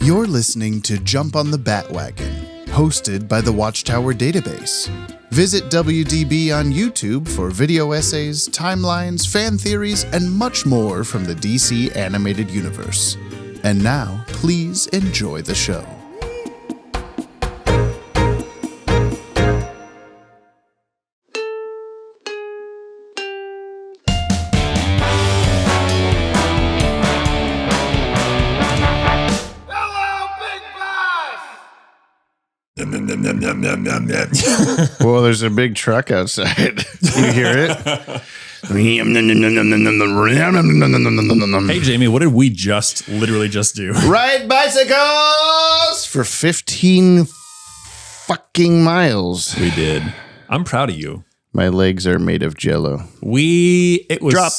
You're listening to Jump on the Bat-Wagon, hosted by the Watchtower Database. Visit WDB on YouTube for video essays, timelines, fan theories, and much more from the DC animated universe. And now, please enjoy the show. Well, there's a big truck outside. You hear it? Hey, Jamie, what did we literally just do? Ride bicycles for 15 fucking miles. We did. I'm proud of you. My legs are made of jello. It was Drop.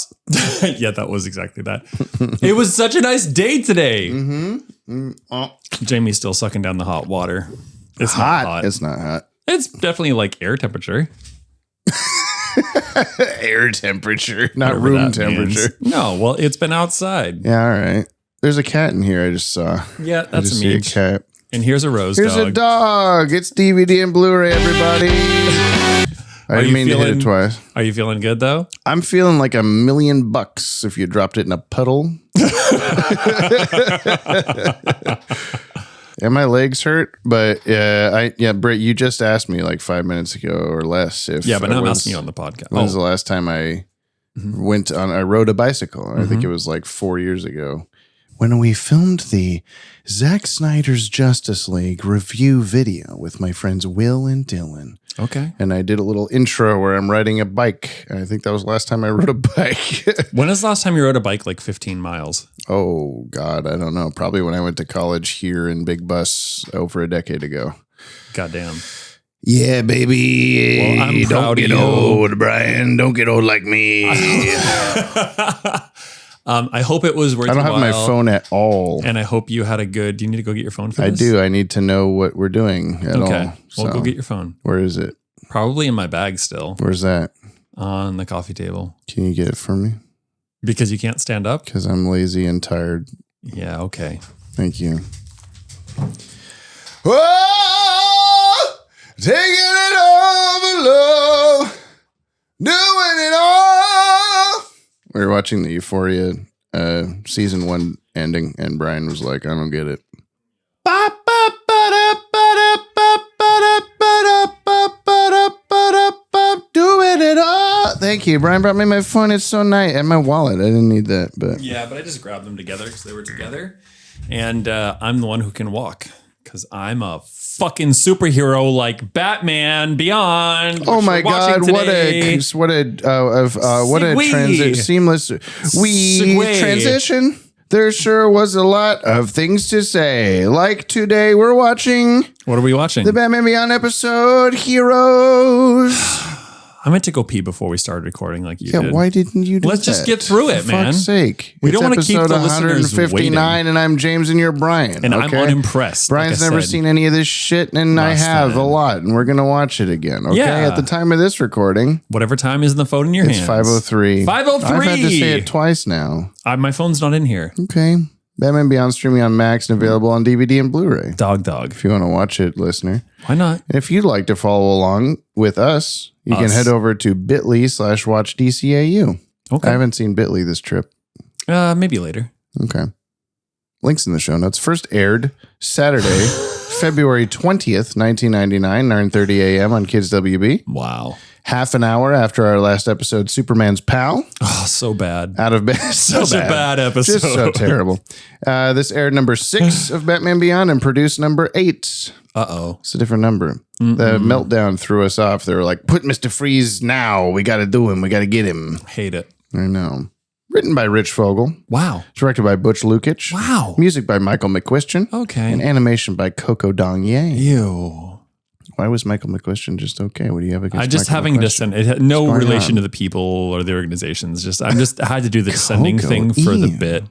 Yeah, that was exactly that. It was such a nice day today. Jamie's still sucking down the hot water. It's hot. Not hot. It's not hot. It's definitely like air temperature. Air temperature, not Whatever room that temperature. means. No, well, it's been outside. Yeah, all right. There's a cat in here I just saw. Yeah, I that's just a see a meme. cat. And here's a rose Here's dog. a dog. It's DVD and Blu-ray, everybody. I didn't mean to hit it twice. Are you feeling good, though? I'm feeling like $1 million if you dropped it in a puddle. And my legs hurt, but Britt, you just asked me like 5 minutes ago or less if Yeah, but now I'm asking you on the podcast. When was the last time I I rode a bicycle? I think it was like 4 years ago when we filmed the Zack Snyder's Justice League review video with my friends Will and Dylan. Okay. And I did a little intro where I'm riding a bike. I think that was the last time I rode a bike. When was the last time you rode a bike like 15 miles? Oh, God, I don't know. Probably when I went to college here in Big Bus over a decade ago. Goddamn. Yeah, baby. Well, I'm proud Don't get of you. old, Brian. Don't get old like me. I hope it was worth I don't have my phone at all. And I hope you had a good... Do you need to go get your phone for I this? do. I need to know what we're doing at all. Okay. Well, So, go get your phone. where is it? Probably in my bag still. Where's that? On the coffee table. Can you get it for me? Because you can't stand up? Because I'm lazy and tired. Yeah, okay. Thank you. Oh, taking it over low, doing it all. We were watching the Euphoria season 1 ending, and Brian was like, I don't get it. Doing it all. Thank you. Brian brought me my phone. It's so nice. And my wallet. I didn't need that, but Yeah, but I just grabbed them together because they were together. And I'm the one who can walk because I'm a fucking superhero like Batman Beyond. oh my God! What today. a seamless Segue. transition. There sure was a lot of things to say. Like today, we're watching What are we watching? the Batman Beyond episode Heroes. I meant to go pee before we started recording like you Yeah, did. why didn't you do Let's just that? get through it, For man. fuck's sake. We don't It's wanna keep the episode listeners 159, and I'm James and you're Brian. And okay? I'm unimpressed. Brian's like I never said. seen any of this shit, and I Last have a time. lot, and we're going to watch it again, okay? Yeah. At the time of this recording, Whatever time is in the phone in your it's hands. 5:03. 5:03. I've had to say it twice now. My phone's not in here. Okay. Batman Beyond streaming on Max and available on DVD and Blu-ray. Dog. If you want to watch it, listener. Why not? And if you'd like to follow along with us, you can head over to bit.ly/watch DCAU. Okay. I haven't seen Bit.ly this trip. Maybe later. Okay. Links in the show notes. First aired Saturday, February 20th, 1999, 9:30 a.m. on Kids WB. Wow. Half an hour after our last episode, Superman's Pal. Oh, so bad. Out of bed. Such a bad episode. Just so terrible. This aired number 6 of Batman Beyond and produced number 8. Uh-oh. It's a different number. The meltdown threw us off. They were like, put Mr. Freeze now. We got to do him. We got to get him. Hate it. I know. Written by Rich Fogel. Wow. Directed by Butch Lukic. Wow. Music by Michael McQuistion. Okay. And animation by Coco Dong-Ye. Ew. Why was Michael McQuistion just okay? What do you have against I just Michael having McQuistion? descend. It had no What's going relation on? to the people or the organizations. I had to do the descending Coco, thing for the ew. bit.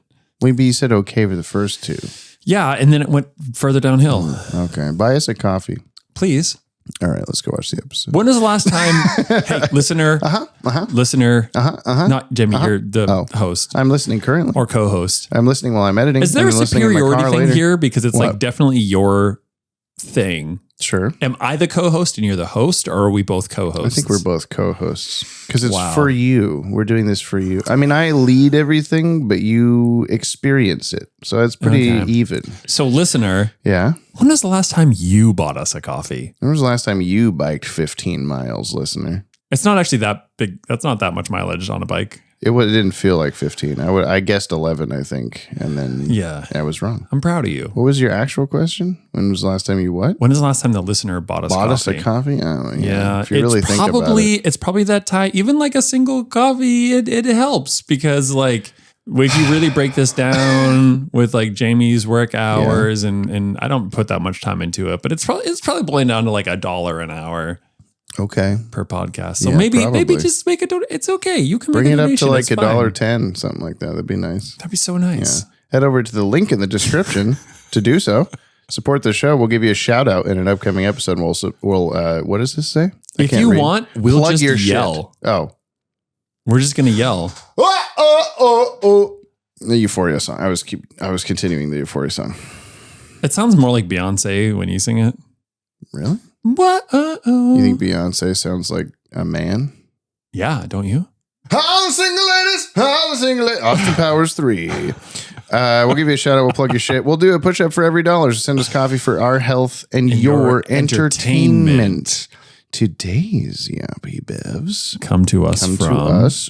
Maybe you said okay for the first 2. Yeah, and then it went further downhill. Okay. Buy us a coffee. Please. All right, let's go watch the episode. When was the last time, hey, listener, not Jimmy, you're the host. I'm listening currently. Or co-host. I'm listening while I'm editing. Is there a superiority thing here? Because it's What? like definitely your thing. Sure. Am I the co-host and you're the host, or are we both co-hosts? I think we're both co-hosts because it's Wow. for you. We're doing this for you. I mean, I lead everything, but you experience it. So it's pretty even. So listener, Yeah. when was the last time you bought us a coffee? When was the last time you biked 15 miles, listener? It's not actually that big. That's not that much mileage on a bike. It didn't feel like 15. I guessed 11, I think. And then I was wrong. I'm proud of you. What was your actual question? When was the last time you what? When is the last time the listener bought us Us a coffee? Oh, Yeah, If you really think about it. It's probably that time. Even like a single coffee, it helps because like if you really break this down with like Jamie's work hours and I don't put that much time into it, but it's probably boiling down to like $1 an hour. Okay. Per podcast. So Yeah, maybe probably. just make a donation. It's okay. You can Bring make it a up donation. to like It's fine. $1.10, something like that. That'd be nice. That'd be so nice. Yeah. Head over to the link in the description to do so. Support the show. We'll give you a shout out in an upcoming episode. We'll what does this say? I If can't you read. want, we'll Plug just your yell. Shit. Oh. We're just gonna yell. The Euphoria song. I was continuing the Euphoria song. It sounds more like Beyonce when you sing it. Really? What? You think Beyonce sounds like a man? Yeah, don't you? All the single ladies, all the single ladies. Austin Powers 3. We'll give you a shout out. We'll plug your shit. We'll do a push up for every $1. Send us coffee for our health and your entertainment. Today's Yoppie Bevs Come to us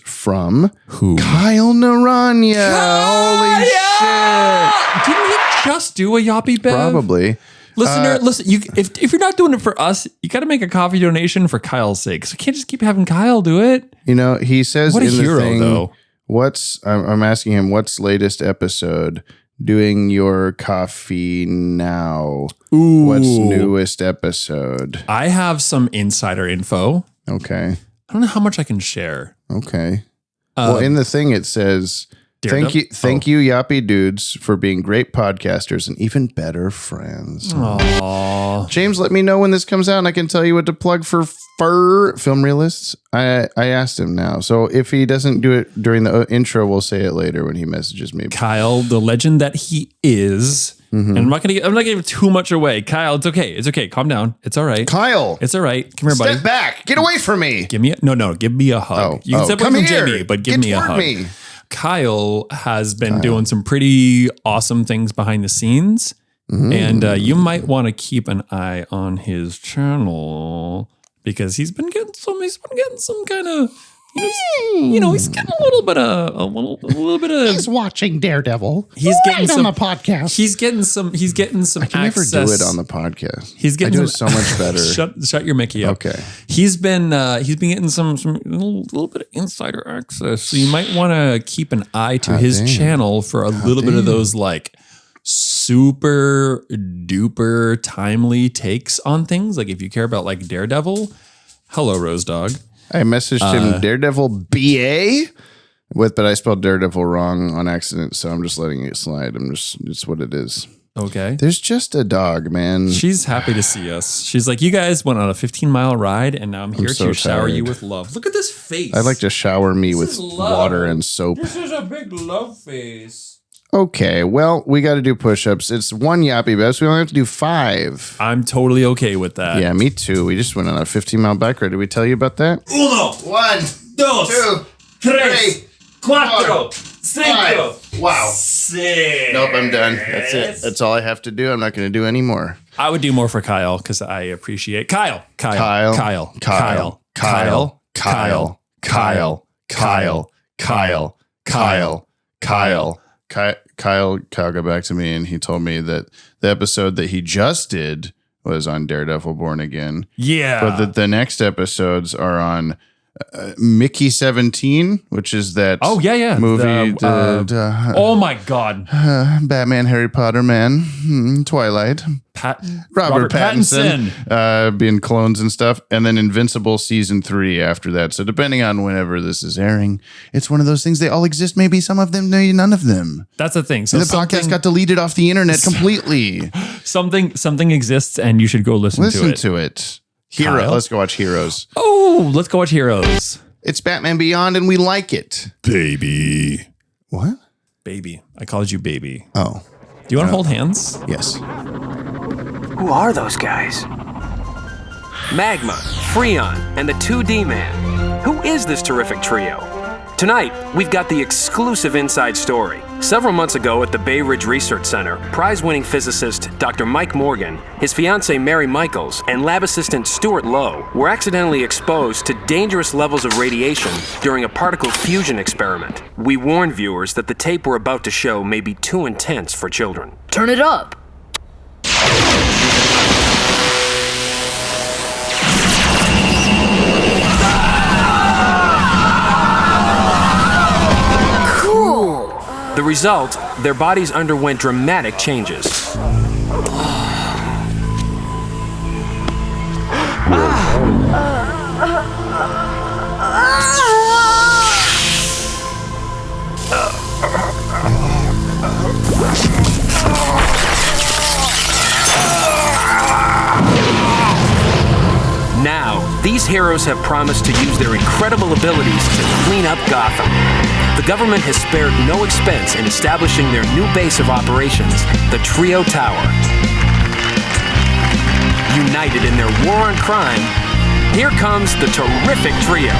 from who? Kyle Naranya. Holy shit. Didn't he just do a Yoppie Bev? Probably. Listener, listen. If you're not doing it for us, you got to make a coffee donation for Kyle's sake. So we can't just keep having Kyle do it. You know, he says What a in the hero, thing, though. I'm asking him what's latest episode doing your coffee now. Ooh. What's newest episode? I have some insider info. Okay. I don't know how much I can share. Okay. Well, in the thing it says, thank you, Yoppie dudes, for being great podcasters and even better friends. Aww. James, let me know when this comes out and I can tell you what to plug for film realists. I asked him now. So if he doesn't do it during the intro, we'll say it later when he messages me. Kyle, the legend that he is. And I'm not gonna give too much away. Kyle, it's okay. It's okay. Calm down. It's all right. Kyle, It's all right. Come here, buddy. step back. Get away from me. Give me give me a hug. You can step away come from here. Jamie, but give Get me a toward hug. me. Kyle has been doing some pretty awesome things behind the scenes. And you might want to keep an eye on his channel because he's been getting some kind of, he's getting a little bit of. He's watching Daredevil. He's getting right some on the podcast. He's getting some I can never access. do it on the podcast. He's getting I do it some, so much better. Shut your Mickey up. Okay. He's been getting some little bit of insider access. So you might want to keep an eye to his channel for a little bit of those like super duper timely takes on things. Like if you care about like Daredevil, hello Rose Dog. I messaged him Daredevil BA but I spelled Daredevil wrong on accident, so I'm just letting it slide. It's what it is. Okay. There's just a dog, man. She's happy to see us. She's like, you guys went on a 15-mile ride, and now I'm here so to shower tired. you with love. Look at this face. I'd like to shower me with is love. water and soap. This is a big love face. Okay, well, we got to do push-ups. It's one Yoppie Best. We only have to do 5. I'm totally okay with that. Yeah, me too. We just went on a 15-mile bike ride. Did we tell you about that? 1, 2, 3, 4, 5. Wow. 6. Nope, I'm done. That's it. That's all I have to do. I'm not going to do any more. I would do more for Kyle because I appreciate Kyle. Kyle. Kyle got back to me and he told me that the episode that he just did was on Daredevil Born Again. Yeah. But the next episodes are on Mickey 17, which is that movie. Oh my God. Batman, Harry Potter, man, Twilight. Robert Pattinson. Being clones and stuff. And then Invincible season 3 after that. So depending on whenever this is airing, it's one of those things. They all exist. Maybe some of them, maybe none of them. That's the thing. So the podcast got deleted off the internet completely. Something exists and you should go listen to it. To it. Hero. Let's go watch Heroes. Oh, let's go watch Heroes. It's Batman Beyond, and we like it. Baby. What? Baby. I called you baby. Oh. Do you want to hold hands? Yes. Who are those guys? Magma, Freon, and the 2D Man. Who is this terrific trio? Tonight, we've got the exclusive inside story. Several months ago at the Bay Ridge Research Center, prize-winning physicist Dr. Mike Morgan, his fiancée Mary Michaels, and lab assistant Stuart Lowe were accidentally exposed to dangerous levels of radiation during a particle fusion experiment. We warn viewers that the tape we're about to show may be too intense for children. Turn it up. The result, their bodies underwent dramatic changes. Now, these heroes have promised to use their incredible abilities to clean up Gotham. The government has spared no expense in establishing their new base of operations, the Trio Tower. United in their war on crime, here comes the terrific trio.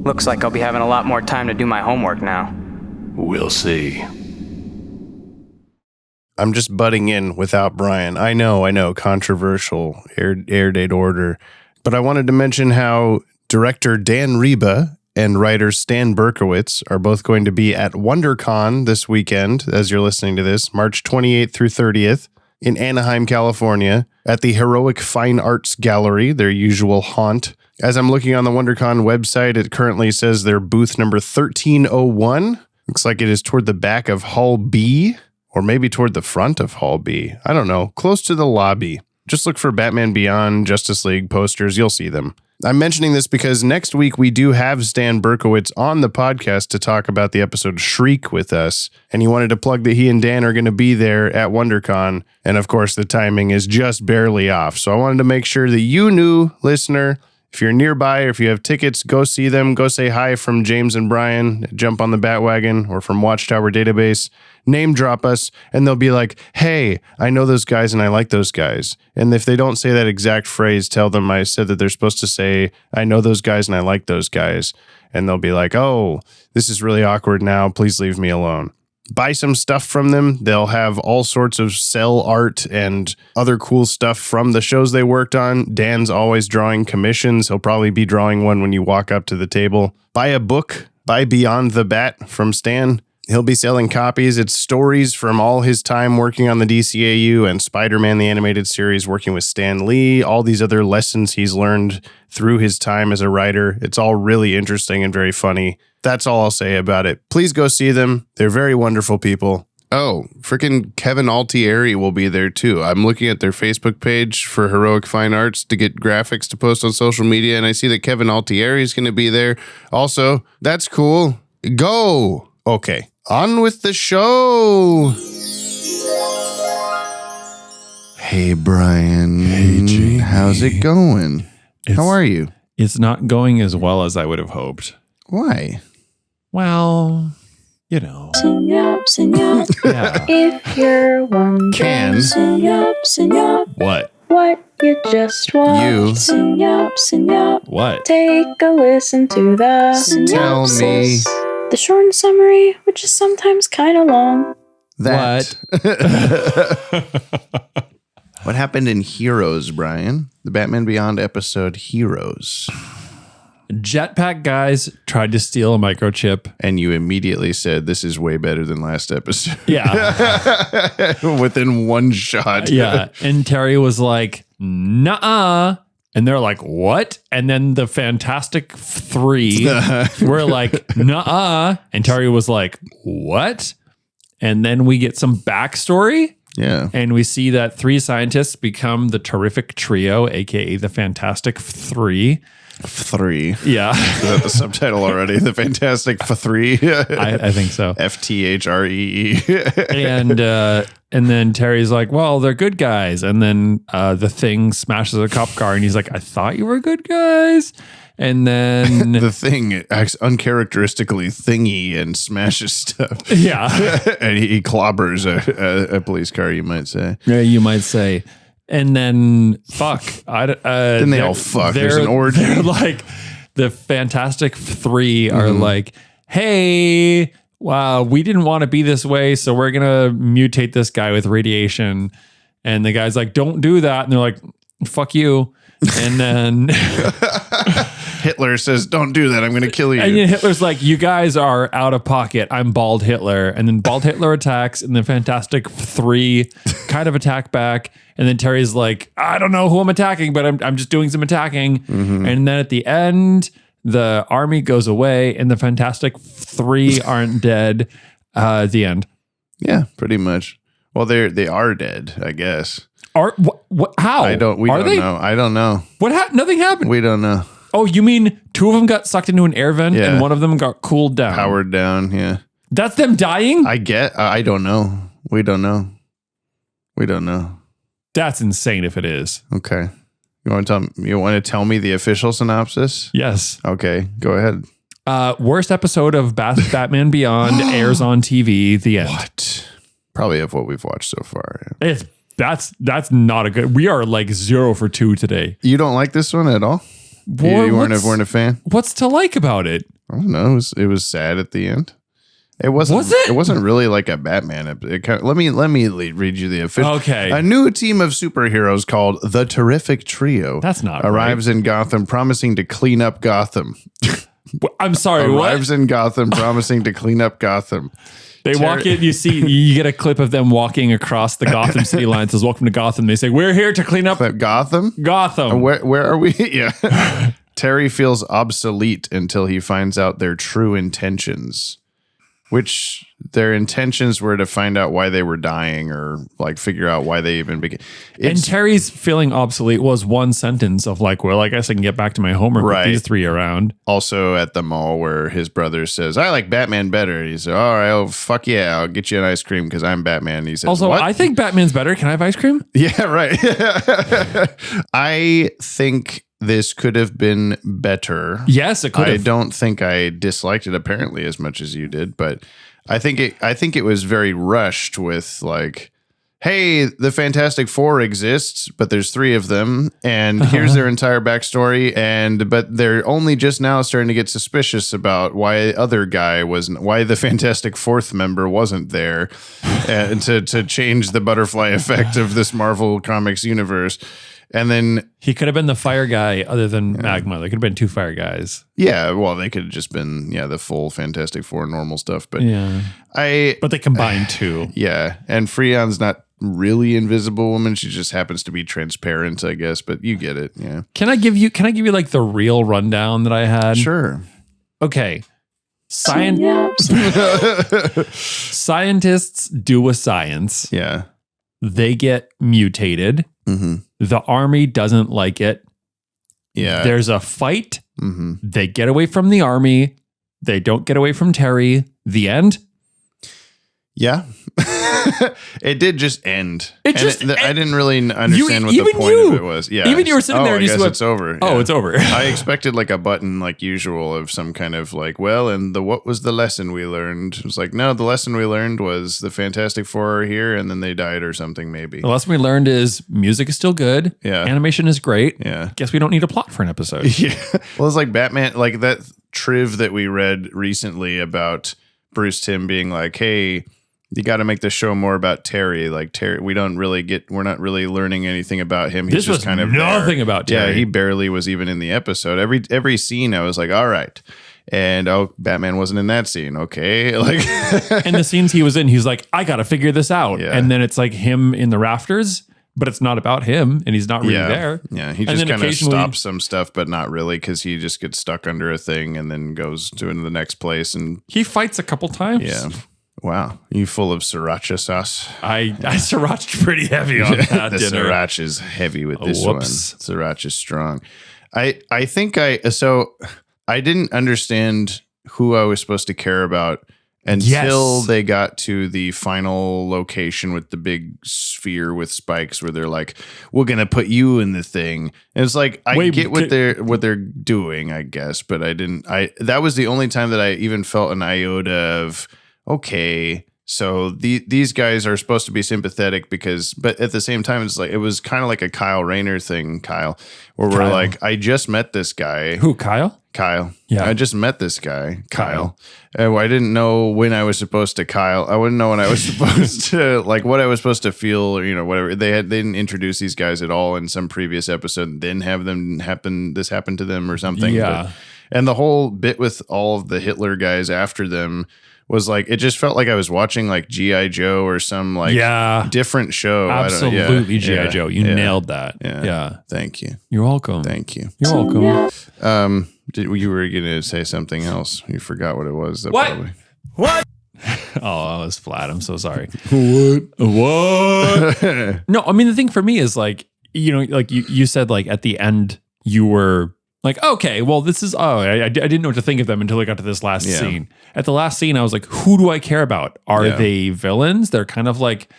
Looks like I'll be having a lot more time to do my homework now. We'll see. I'm just butting in without Brian. I know, controversial air date order. But I wanted to mention how director Dan Reba and writer Stan Berkowitz are both going to be at WonderCon this weekend, as you're listening to this, March 28th through 30th in Anaheim, California, at the Heroic Fine Arts Gallery, their usual haunt. As I'm looking on the WonderCon website, it currently says their booth number 1301. Looks like it is toward the back of Hall B, or maybe toward the front of Hall B. I don't know, close to the lobby. Just look for Batman Beyond, Justice League posters. You'll see them. I'm mentioning this because next week we do have Stan Berkowitz on the podcast to talk about the episode Shriek with us. And he wanted to plug that he and Dan are going to be there at WonderCon. And of course, the timing is just barely off. So I wanted to make sure that you knew, listener, if you're nearby or if you have tickets, go see them. Go say hi from James and Brian. Jump on the Bat-Wagon or from Watchtower Database. Name drop us, and they'll be like, hey, I know those guys and I like those guys. And if they don't say that exact phrase, tell them I said that they're supposed to say, I know those guys and I like those guys. And they'll be like, oh, this is really awkward now. Please leave me alone. Buy some stuff from them. They'll have all sorts of cell art and other cool stuff from the shows they worked on. Dan's always drawing commissions. He'll probably be drawing one when you walk up to the table. Buy a book. Buy Beyond the Bat from Stan. He'll be selling copies. It's stories from all his time working on the DCAU and Spider-Man, the animated series, working with Stan Lee, all these other lessons he's learned through his time as a writer. It's all really interesting and very funny. That's all I'll say about it. Please go see them. They're very wonderful people. Oh, freaking Kevin Altieri will be there too. I'm looking at their Facebook page for Heroic Fine Arts to get graphics to post on social media, and I see that Kevin Altieri is going to be there. Also, that's cool. Go! Okay. On with the show. Hey, Brian. Hey, Jamie. How's it going? How are you? It's not going as well as I would have hoped. Why? Well, you know. Sing up, sing up. Yeah. If you're wondering, sing up, What? what you just watched. You. Sing up, What? take a listen to the Tell me. synopsis. The short summary, which is sometimes kind of long. That. What happened in Heroes, Brian? The Batman Beyond episode Heroes. Jetpack guys tried to steal a microchip. And you immediately said, this is way better than last episode. Yeah. Within one shot. Yeah. And Terry was like, nuh-uh. And they're like, what? And then the Fantastic Fthree were like, nuh-uh. And Terry was like, what? And then we get some backstory. Yeah. And we see that 3 scientists become the terrific trio, a.k.a. the Fantastic Fthree. Fthree. Yeah. Is that the subtitle already? The Fantastic Fthree. I think so. FTHREE. And then Terry's like, well, they're good guys. And then the Thing smashes a cop car and he's like, I thought you were good guys. And then the Thing acts uncharacteristically thingy and smashes stuff. Yeah. And he clobbers a police car, you might say. Yeah, you might say. And then fuck. Then they all fuck. There's an orgy. They're like the Fantastic Fthree are like, hey, wow, we didn't want to be this way, so we're gonna mutate this guy with radiation. And the guy's like, don't do that. And they're like, fuck you. And then Hitler says, don't do that. I'm going to kill you. And then Hitler's like, you guys are out of pocket. I'm Bald Hitler. And then Bald Hitler attacks, and the Fantastic Fthree kind of attack back. And then Terry's like, I don't know who I'm attacking, but I'm just doing some attacking. And then at the end, the army goes away, and the Fantastic Fthree aren't dead. The end. Yeah, pretty much. Well, they are dead, I guess. What? How? We don't know. I don't know. Nothing happened. We don't know. Oh, you mean two of them got sucked into an air vent and one of them got cooled down? Powered down, yeah. That's them dying? I don't know. We don't know. That's insane if it is. Okay. You want to tell me the official synopsis? Yes. Okay, go ahead. Worst episode of Batman Beyond airs on TV. The end. What? Probably of what we've watched so far. Yeah. That's not a good. We are like 0 for 2 today. You don't like this one at all? Boy, you weren't a fan? What's to like about it? I don't know. It was sad at the end. It wasn't. Was it? It wasn't really like a Batman. Let me read you the official. Okay. A new team of superheroes called the Terrific Trio. That's not arrives in Gotham, promising to clean up Gotham. I'm sorry. Arrives in Gotham, promising to clean up Gotham. They walk in, you get a clip of them walking across the Gotham city line. It says, welcome to Gotham. They say, we're here to clean up Gotham. Where are we? Yeah. Terry feels obsolete until he finds out their true intentions, which their intentions were to find out why they were dying or like figure out why they even began. And Terry's feeling obsolete was one sentence of like, well, I guess I can get back to my homework with these three around. Also at the mall where his brother says, I like Batman better. He said, all right, oh, fuck yeah, I'll get you an ice cream because I'm Batman. He says, also, what? I think Batman's better. Can I have ice cream? Yeah, right. I think this could have been better. Yes, it could have. I don't think I disliked it apparently as much as you did, but I think it was very rushed with like, hey, the Fantastic Four exists, but there's 3 of them, and here's their entire backstory, but they're only just now starting to get suspicious about why why the Fantastic Fourth member wasn't there, and to change the butterfly effect of this Marvel Comics universe. And then he could have been the fire guy other than Magma. There could have been 2 fire guys. Yeah, well, they could have just been the full Fantastic Four normal stuff. But but they combined 2. Yeah, and Freon's not really Invisible Woman. She just happens to be transparent, I guess. But you get it. Yeah. Can I give you like the real rundown that I had? Sure. Okay. Scientists do a science. Yeah. They get mutated. Mm-hmm. The army doesn't like it. Yeah. There's a fight. Mm-hmm. They get away from the army. They don't get away from Terry. The end. Yeah. It did just end. I didn't really understand what the point of it was. Yeah. Even you were sitting there and I you guess went, it's over. Oh, yeah. it's over. I expected like a button like usual of some kind of like, well, and what was the lesson we learned? It was like, no, the lesson we learned was the Fantastic Four are here and then they died or something maybe. The lesson we learned is music is still good. Yeah. Animation is great. Yeah. Guess we don't need a plot for an episode. Yeah. Well, it's like Batman, like that triv that we read recently about Bruce Timm being like, hey, you got to make the show more about Terry. Like Terry, we're not really learning anything about him. He's this just was kind of nothing about Terry. Yeah, he barely was even in the episode. Every scene, I was like, all right. And Batman wasn't in that scene. Okay, like, and the scenes he was in, he's like, I got to figure this out. Yeah. And then it's like him in the rafters, but it's not about him, and he's not really there. Yeah, he just kind of stops some stuff, but not really, because he just gets stuck under a thing and then goes to the next place, and he fights a couple times. Yeah. Wow, you full of sriracha sauce? I srirached pretty heavy on that the dinner. Sriracha is heavy with this one. Sriracha is strong. I think I didn't understand who I was supposed to care about until they got to the final location with the big sphere with spikes where they're like, we're going to put you in the thing. And it's like, I get what they're doing, I guess, but that was the only time that I even felt an iota of, okay, so these guys are supposed to be sympathetic but at the same time, it's like, it was kind of like a Kyle Rayner thing, where we're like, I just met this guy. Who, Kyle? Kyle. Yeah. I just met this guy, Kyle. And I didn't know when I was supposed to I wouldn't know when I was supposed to, like, what I was supposed to feel, or, whatever. They didn't introduce these guys at all in some previous episode and then have them happen to them or something. Yeah. And the whole bit with all of the Hitler guys after them was like, it just felt like I was watching like G.I. Joe or some like different show. Absolutely, G.I. Joe. You nailed that. Yeah. Thank you. You're welcome. Thank you. You're welcome. Yeah. You were going to say something else. You forgot what it was. What? Probably. What? Oh, I was flat. I'm so sorry. What? No, I mean, the thing for me is like, like you said, like at the end, you were like, okay, well, this is, I didn't know what to think of them until I got to this last scene. At the last scene, I was like, who do I care about? Are they villains? They're kind of like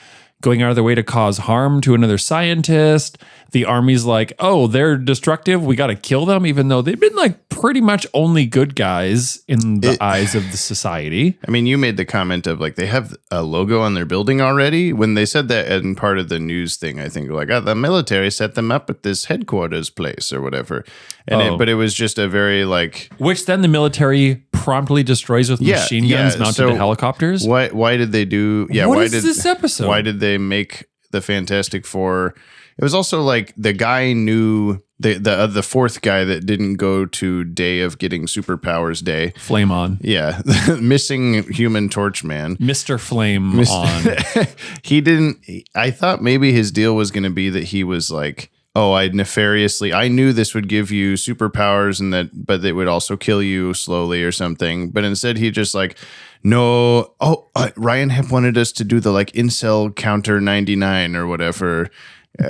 going out of their way to cause harm to another scientist. The army's like, oh, they're destructive. We got to kill them, even though they've been like pretty much only good guys in the eyes of the society. I mean, you made the comment of like, they have a logo on their building already. When they said that in part of the news thing, I think like, the military set them up at this headquarters place or whatever. And but it was just a very like, which then the military promptly destroys with machine guns mounted to helicopters. Why did they do? Yeah. What is this episode? Why did they make the Fantastic Four? It was also like the guy knew the fourth guy that didn't go to Day of Getting Superpowers Day. Flame on. Yeah. Missing Human Torch Man. Mr. Flame on. He didn't. I thought maybe his deal was going to be that he was like, oh, I knew this would give you superpowers but it would also kill you slowly or something. But instead he just like, no. Oh, Ryan Hep wanted us to do the like incel counter 99 or whatever.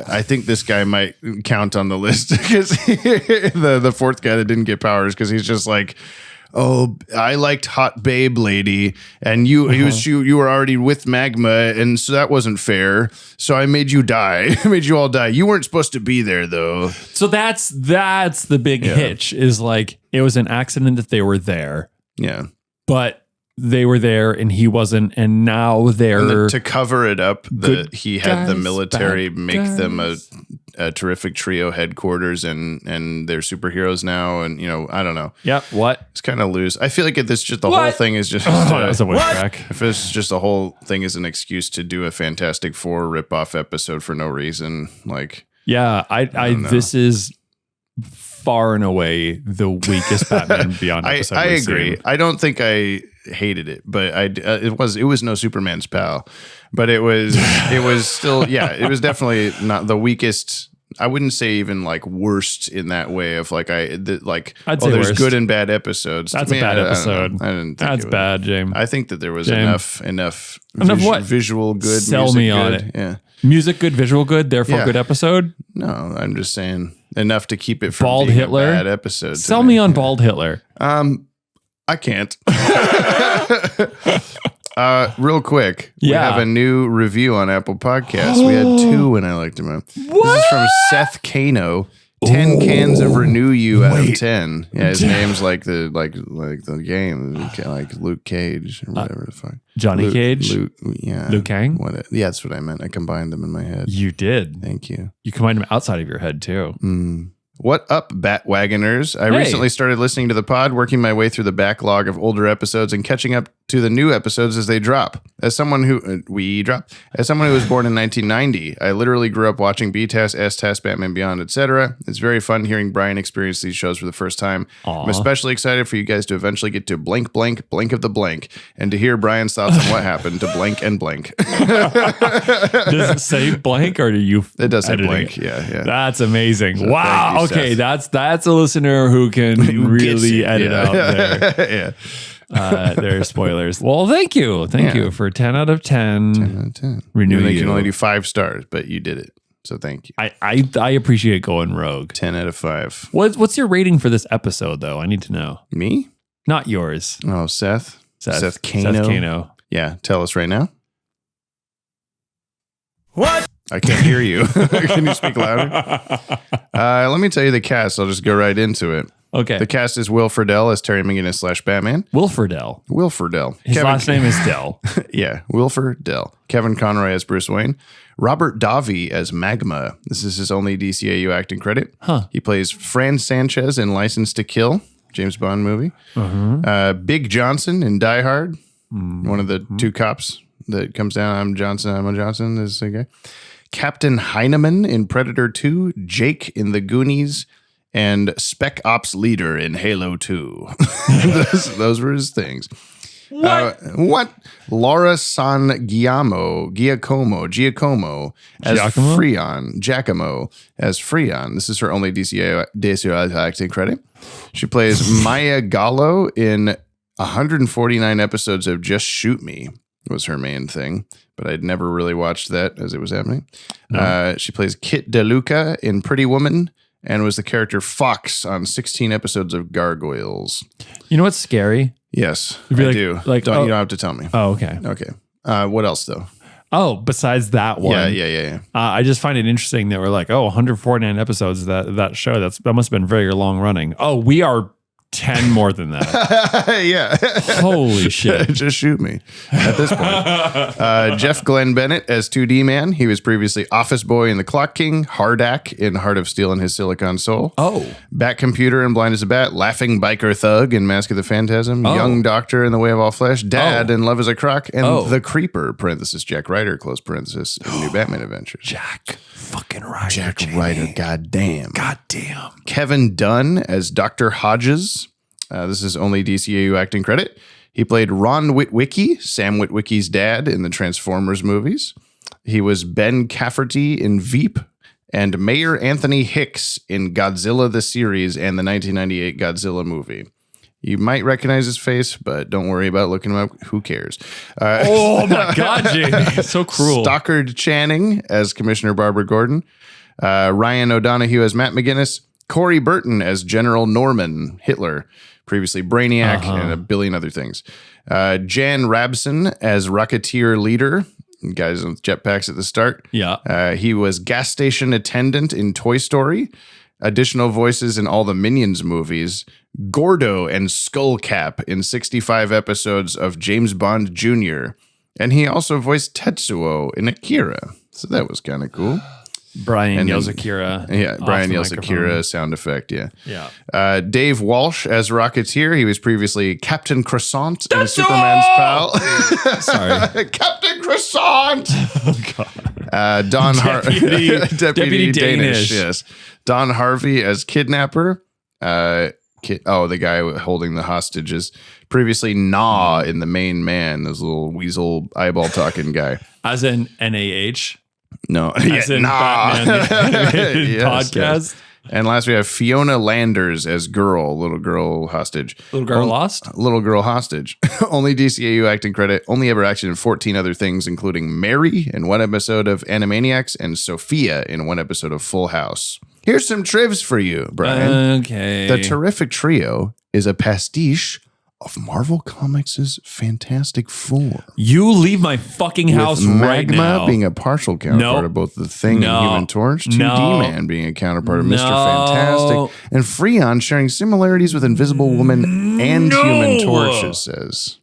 I think this guy might count on the list because the fourth guy that didn't get powers, because he's just like, oh, I liked Hot Babe Lady, and you were already with Magma, and so that wasn't fair. So I made you die. I made you all die. You weren't supposed to be there, though. So that's the big hitch, is like, it was an accident that they were there. Yeah. But they were there and he wasn't, and now they're to cover it up. He had the military make them a terrific trio headquarters, and they're superheroes now. And I don't know. Yep. What? It's kind of loose. I feel like this just the whole thing is just that's a track. If it's just the whole thing is an excuse to do a Fantastic Four ripoff episode for no reason, like this is far and away the weakest Batman Beyond episode. I agree. Seen. I don't think I hated it, but it was no Superman's pal, but it was still it was definitely not the weakest. I wouldn't say even like worst in that way of like I'd say there's worst. Good and bad episodes. That's a bad episode. I didn't think that's bad, James. I think that there was enough what? Visual good. Sell me on good. it. Yeah, music good, visual good. Therefore, good episode. No, I'm just saying enough to keep it from Bald being Hitler. A bad episode. Sell me on Bald Hitler. I can't. Real quick, we have a new review on Apple Podcasts. We had 2 when I liked them. This is from Seth Kano. 10 cans of Renew You out of 10. Yeah, his name's like the game, like Luke Cage or whatever the fuck. Johnny Cage? Luke Kang? Yeah, that's what I meant. I combined them in my head. You did. Thank you. You combined them outside of your head too. What up, Bat-Wagoners? I recently started listening to the pod, working my way through the backlog of older episodes and catching up to the new episodes as they drop. As someone who was born in 1990, I literally grew up watching B-Task, S-Task, Batman Beyond, etc. It's very fun hearing Brian experience these shows for the first time. Aww. I'm especially excited for you guys to eventually get to blank, blank, blank of the blank, and to hear Brian's thoughts on what happened to blank and blank. Does it say blank, or do you? It does say blank. Yeah. That's amazing. So wow. you, okay, Seth. that's a listener who can really edit out there. Their spoilers. Well, thank you for 10 out of 10. 10 out of 10. Renew You You. can only do 5 stars, but you did it. So thank you. I appreciate going rogue. 10 out of 5. What's your rating for this episode, though? I need to know. Me? Not yours. Oh, Seth Kano. Seth Kano. Yeah, tell us right now. What? I can't hear you. Can you speak louder? Let me tell you the cast. I'll just go right into it. Okay. The cast is Will Friedle as Terry McGinnis / Batman. Will Friedle. Will Friedle. His last name is Dell. Yeah, Will Friedle. Kevin Conroy as Bruce Wayne. Robert Davi as Magma. This is his only DCAU acting credit. Huh. He plays Fran Sanchez in License to Kill, James Bond movie. Big Johnson in Die Hard. One of the two cops that comes down. I'm Johnson. This is a guy. Captain Heineman in Predator 2. Jake in The Goonies. And Spec Ops Leader in Halo 2. those were his things. What? Laura San Giacomo as Freon. Giacomo as Freon. This is her only DCAU acting credit. She plays Maya Gallo in 149 episodes of Just Shoot Me. Was her main thing, but I'd never really watched that as it was happening. No. She plays Kit DeLuca in Pretty Woman. And was the character Fox on 16 episodes of Gargoyles. You know what's scary? Yes, I do. You don't have to tell me. Oh, okay. Okay. What else, though? Oh, besides that one. Yeah. I just find it interesting that we're like, 149 episodes of that show. That must have been very long running. Oh, we are 10 more than that. Yeah. Holy shit. Just shoot me at this point. Jeff Glenn Bennett as 2D Man. He was previously Office Boy in The Clock King, Hardak in Heart of Steel and His Silicon Soul. Oh. Bat Computer in Blind as a Bat. Laughing Biker Thug in Mask of the Phantasm. Oh. Young Doctor in The Way of All Flesh. Dad in Love is a Crock. And The Creeper, parenthesis, Jack Ryder, close parenthesis, in New Batman Adventures. Jack fucking Ryder. Jack Ryder, goddamn. Goddamn. Kevin Dunn as Dr. Hodges. This is only DCAU acting credit. He played Ron Witwicky, Sam Witwicky's dad in the Transformers movies. He was Ben Cafferty in Veep and Mayor Anthony Hicks in Godzilla the series and the 1998 Godzilla movie. You might recognize his face, but don't worry about looking him up. Who cares? Oh my God, Jamie. So cruel. Stockard Channing as Commissioner Barbara Gordon. Ryan O'Donoghue as Matt McGinnis. Corey Burton as General Norman Hitler, previously Brainiac and a billion other things. Jan Rabson as Rocketeer Leader, guys with jetpacks at the start. Yeah. He was gas station attendant in Toy Story. Additional voices in all the Minions movies. Gordo and Skullcap in 65 episodes of James Bond Jr. And he also voiced Tetsuo in Akira. So that was kind of cool. Brian yells Akira. Yeah, Brian yells Akira sound effect. Yeah. Yeah. Dave Walsh as Rocketeer. He was previously Captain Croissant in Superman's Pal. Sorry. Captain Croissant. Oh, God. Don Deputy Danish. Yes. Don Harvey as Kidnapper. The guy holding the hostages. Previously Gnaw in The Main Man. This little weasel eyeball talking guy. As in NAH. No, as in Batman podcast. Yes. And last we have Fiona Landers as little girl hostage. Little girl lost? Little girl hostage. Only DCAU acting credit. Only ever acted in 14 other things, including Mary in one episode of Animaniacs and Sophia in one episode of Full House. Here's some trivs for you, Brian. Okay. The Terrific Trio is a pastiche of Marvel Comics' Fantastic Four. You leave my fucking house right now. Magma being a partial counterpart of both the Thing and Human Torch, 2D Man being a counterpart of Mr. Fantastic, and Freon sharing similarities with Invisible Woman and Human Torch, it says.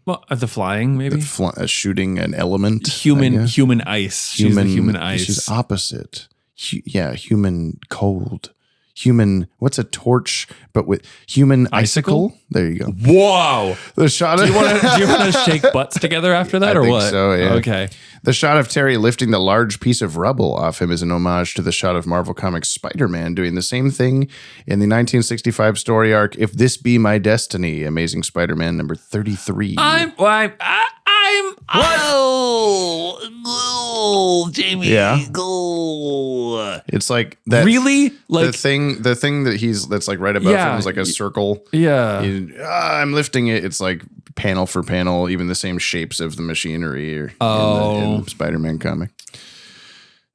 Well, the flying, maybe? Shooting an element. Human ice. She's the human ice. She's opposite. Human cold. Human, what's a torch, but with human icicle? There you go. Whoa. The shot do you want to shake butts together after that, I or think what? So, yeah. Okay. The shot of Terry lifting the large piece of rubble off him is an homage to the shot of Marvel Comics Spider-Man doing the same thing in the 1965 story arc, If This Be My Destiny, Amazing Spider-Man number 33. Jamie. Yeah. Go. It's like that. Really? Like the thing that's like right above him is like a circle. Yeah. I'm lifting it. It's like panel for panel, even the same shapes of the machinery in the Spider-Man comic.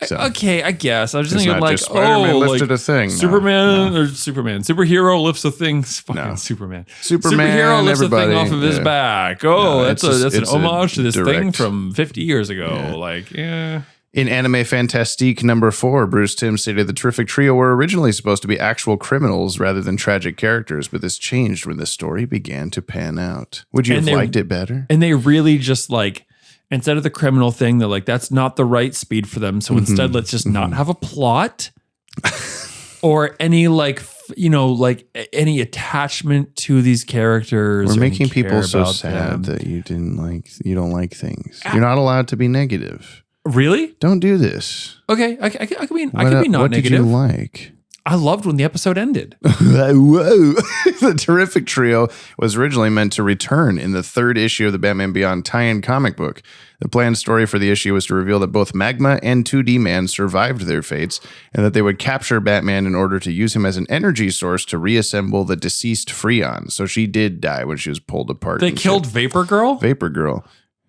So Okay, I guess. I was just it's thinking not like, just Spider-Man lifted like a thing. Superhero lifts a thing. Fucking No. Superman. Superman, Superhero lifts a thing everybody, off of his yeah. back. No, That's an homage to this thing direct- from 50 years ago. Yeah. Like, yeah. In Anime Fantastique number 4, Bruce Timm stated the Terrific Trio were originally supposed to be actual criminals rather than tragic characters, but this changed when the story began to pan out. Would you have liked it better? And they really just like, instead of the criminal thing, they're like, that's not the right speed for them. So instead, let's just not have a plot or any like, like any attachment to these characters. We're or making care people so about sad them. that you don't like things. You're not allowed to be negative. Really? Don't do this. Okay, I could be not What negative. did you like? I loved when the episode ended. Whoa. The Terrific Trio was originally meant to return in the 3rd issue of the Batman Beyond tie-in comic book. The planned story for the issue was to reveal that both Magma and 2D Man survived their fates and that they would capture Batman in order to use him as an energy source to reassemble the deceased Freon. So she did die when she was pulled apart. They killed Vapor Girl? Vapor Girl.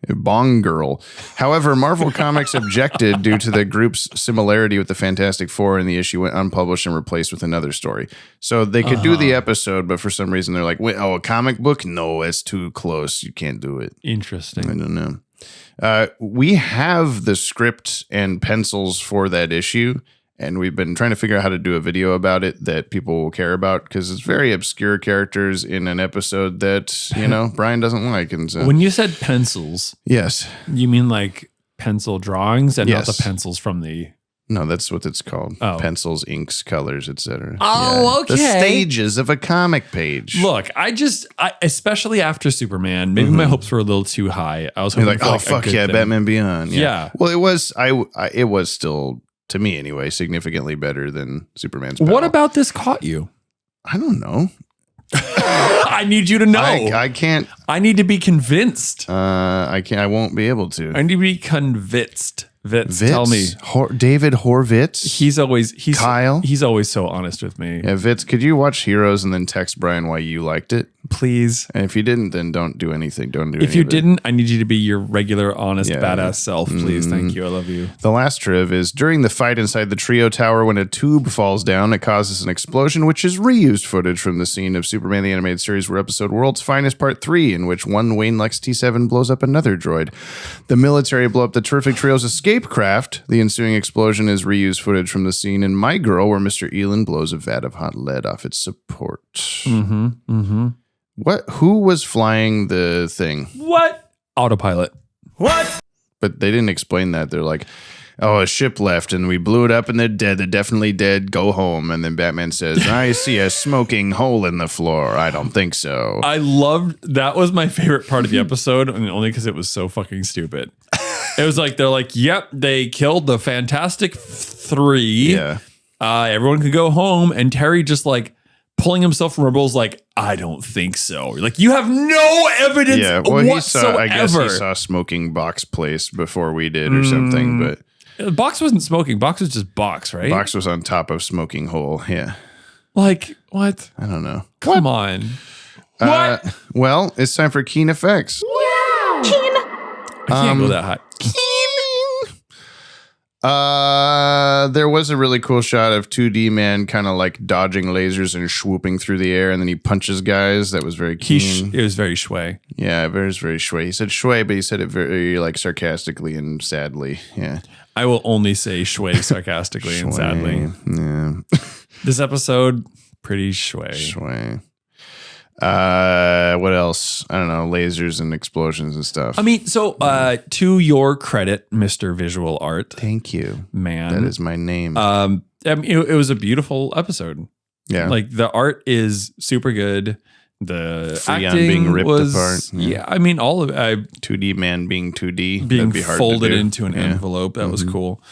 Bong Girl. However, Marvel Comics objected due to the group's similarity with the Fantastic Four, and the issue went unpublished and replaced with another story. So they could do the episode, but for some reason they're like, wait, a comic book? No, it's too close. You can't do it. Interesting. I don't know. We have the script and pencils for that issue, and we've been trying to figure out how to do a video about it that people will care about because it's very obscure characters in an episode that, Brian doesn't like. And so, When you said pencils, yes. you mean like pencil drawings and Yes. not the pencils from the... No, that's what it's called. Oh. Pencils, inks, colors, etc. Oh, The okay. stages of a comic page. Look, I especially after Superman, maybe my hopes were a little too high. I was You're hoping like, for oh, a fuck good yeah, thing. Batman Beyond. Yeah. Well, it was, it was still, to me anyway, significantly better than Superman's What Battle. about this caught you? I don't know. I need you to know. I can't. I need to be convinced. I can't. I won't be able to. I need to be convinced. Vitz, tell me. David Horvitz. He's Kyle. He's always so honest with me. Yeah, Vitz, could you watch Heroes and then text Brian why you liked it? Please. And if you didn't, then don't do anything. Don't do. If you didn't, I need you to be your regular, honest, Yeah. badass self. Please. Thank you. I love you. The last triv is during the fight inside the Trio Tower, when a tube falls down, it causes an explosion, which is reused footage from the scene of Superman the Animated Series where episode World's Finest Part 3, in which one Wayne Lex T7 blows up another droid. The military blow up the Terrific Trio's escape craft. The ensuing explosion is reused footage from the scene in My Girl, where Mr. Elon blows a vat of hot lead off its support. Mm-hmm. Mm-hmm. Who was flying the thing? What? Autopilot. What? But they didn't explain that. They're like, oh, a ship left and we blew it up and they're dead. They're definitely dead. Go home. And then Batman says, I see a smoking hole in the floor. I don't think so. I loved that. Was my favorite part of the episode, and only because it was so fucking stupid. It was like, they're like, yep, they killed the Fantastic Fthree. Yeah. Everyone could go home. And Terry just like pulling himself from rebels, like, I don't think so. Like, you have no evidence whatsoever. I guess he saw smoking Box Place before we did or something, but Box wasn't smoking. Box was just Box, right? Box was on top of Smoking Hole. Yeah. Like, what? I don't know. Come on. What? Well, it's time for Keen Effects. I can't go that high. There was a really cool shot of 2D Man kind of like dodging lasers and swooping through the air, and then he punches guys. That was very keen. It was very shui. Yeah, it was very shui. He said shui, but he said it very like sarcastically and sadly. Yeah. I will only say shui sarcastically and sadly. Yeah. This episode, pretty shui. Shui. What else? I don't know. Lasers and explosions and stuff. I mean, so to your credit, Mr. Visual Art. Thank you. Man. That is my name. I mean, it was a beautiful episode. Yeah. Like the art is super good. The Freon acting being ripped was, apart. Yeah. I mean, all of it. 2D Man being 2D. Being That'd be hard folded to do. into an envelope. That was cool.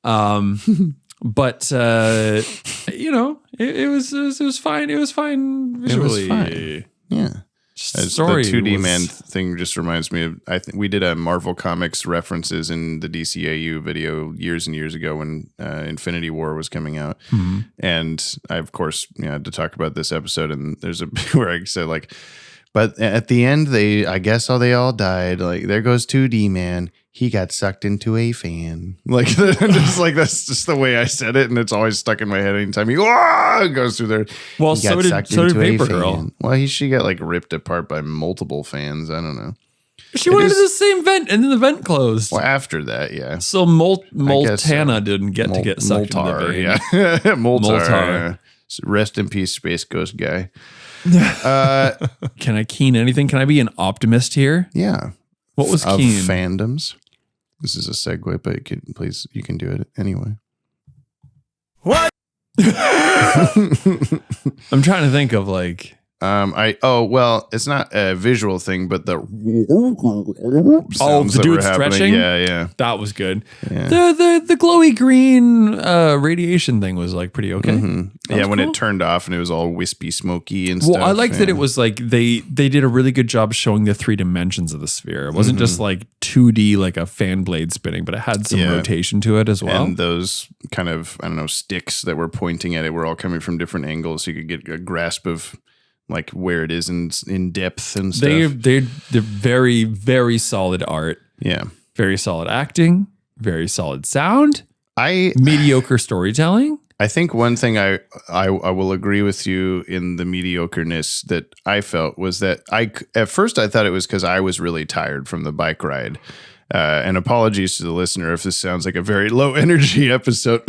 But you know, it was fine. It was fine visually. It was fine. Yeah. Story the 2D was- Man thing just reminds me of, I think we did a Marvel Comics references in the DCAU video years and years ago when Infinity War was coming out. Mm-hmm. And I, of course, had to talk about this episode. And there's a where I said, like, but at the end, I guess they all died. Like, there goes 2D Man. he got sucked into a fan. Like, just like that's just the way I said it, and it's always stuck in my head anytime he goes through there. Well, so did Vapor Girl. Well, she got like ripped apart by multiple fans. I don't know. She went into the same vent, and then the vent closed. Well, after that, yeah. So Moltana didn't get sucked into the vein. Yeah. Moltar. So rest in peace, Space Ghost guy. Can I keen anything? Can I be an optimist here? Yeah. What was of keen? Fandoms. This is a segue, but you can do it anyway. What? I'm trying to think of like. It's not a visual thing, but the the dude stretching. Yeah. That was good. Yeah. The glowy green radiation thing was like pretty okay. Mm-hmm. Yeah, when cool. it turned off and it was all wispy, smoky and well, stuff. I liked that it was like they did a really good job showing the 3 dimensions of the sphere. It wasn't just like 2D like a fan blade spinning, but it had some rotation to it as well. And those kind of sticks that were pointing at it were all coming from different angles, so you could get a grasp of like where it is in depth and stuff. They're very, very solid art. Yeah. Very solid acting. Very solid sound. Mediocre storytelling. I think one thing I will agree with you in the mediocreness that I felt was that at first I thought it was because I was really tired from the bike ride. And apologies to the listener if this sounds like a very low energy episode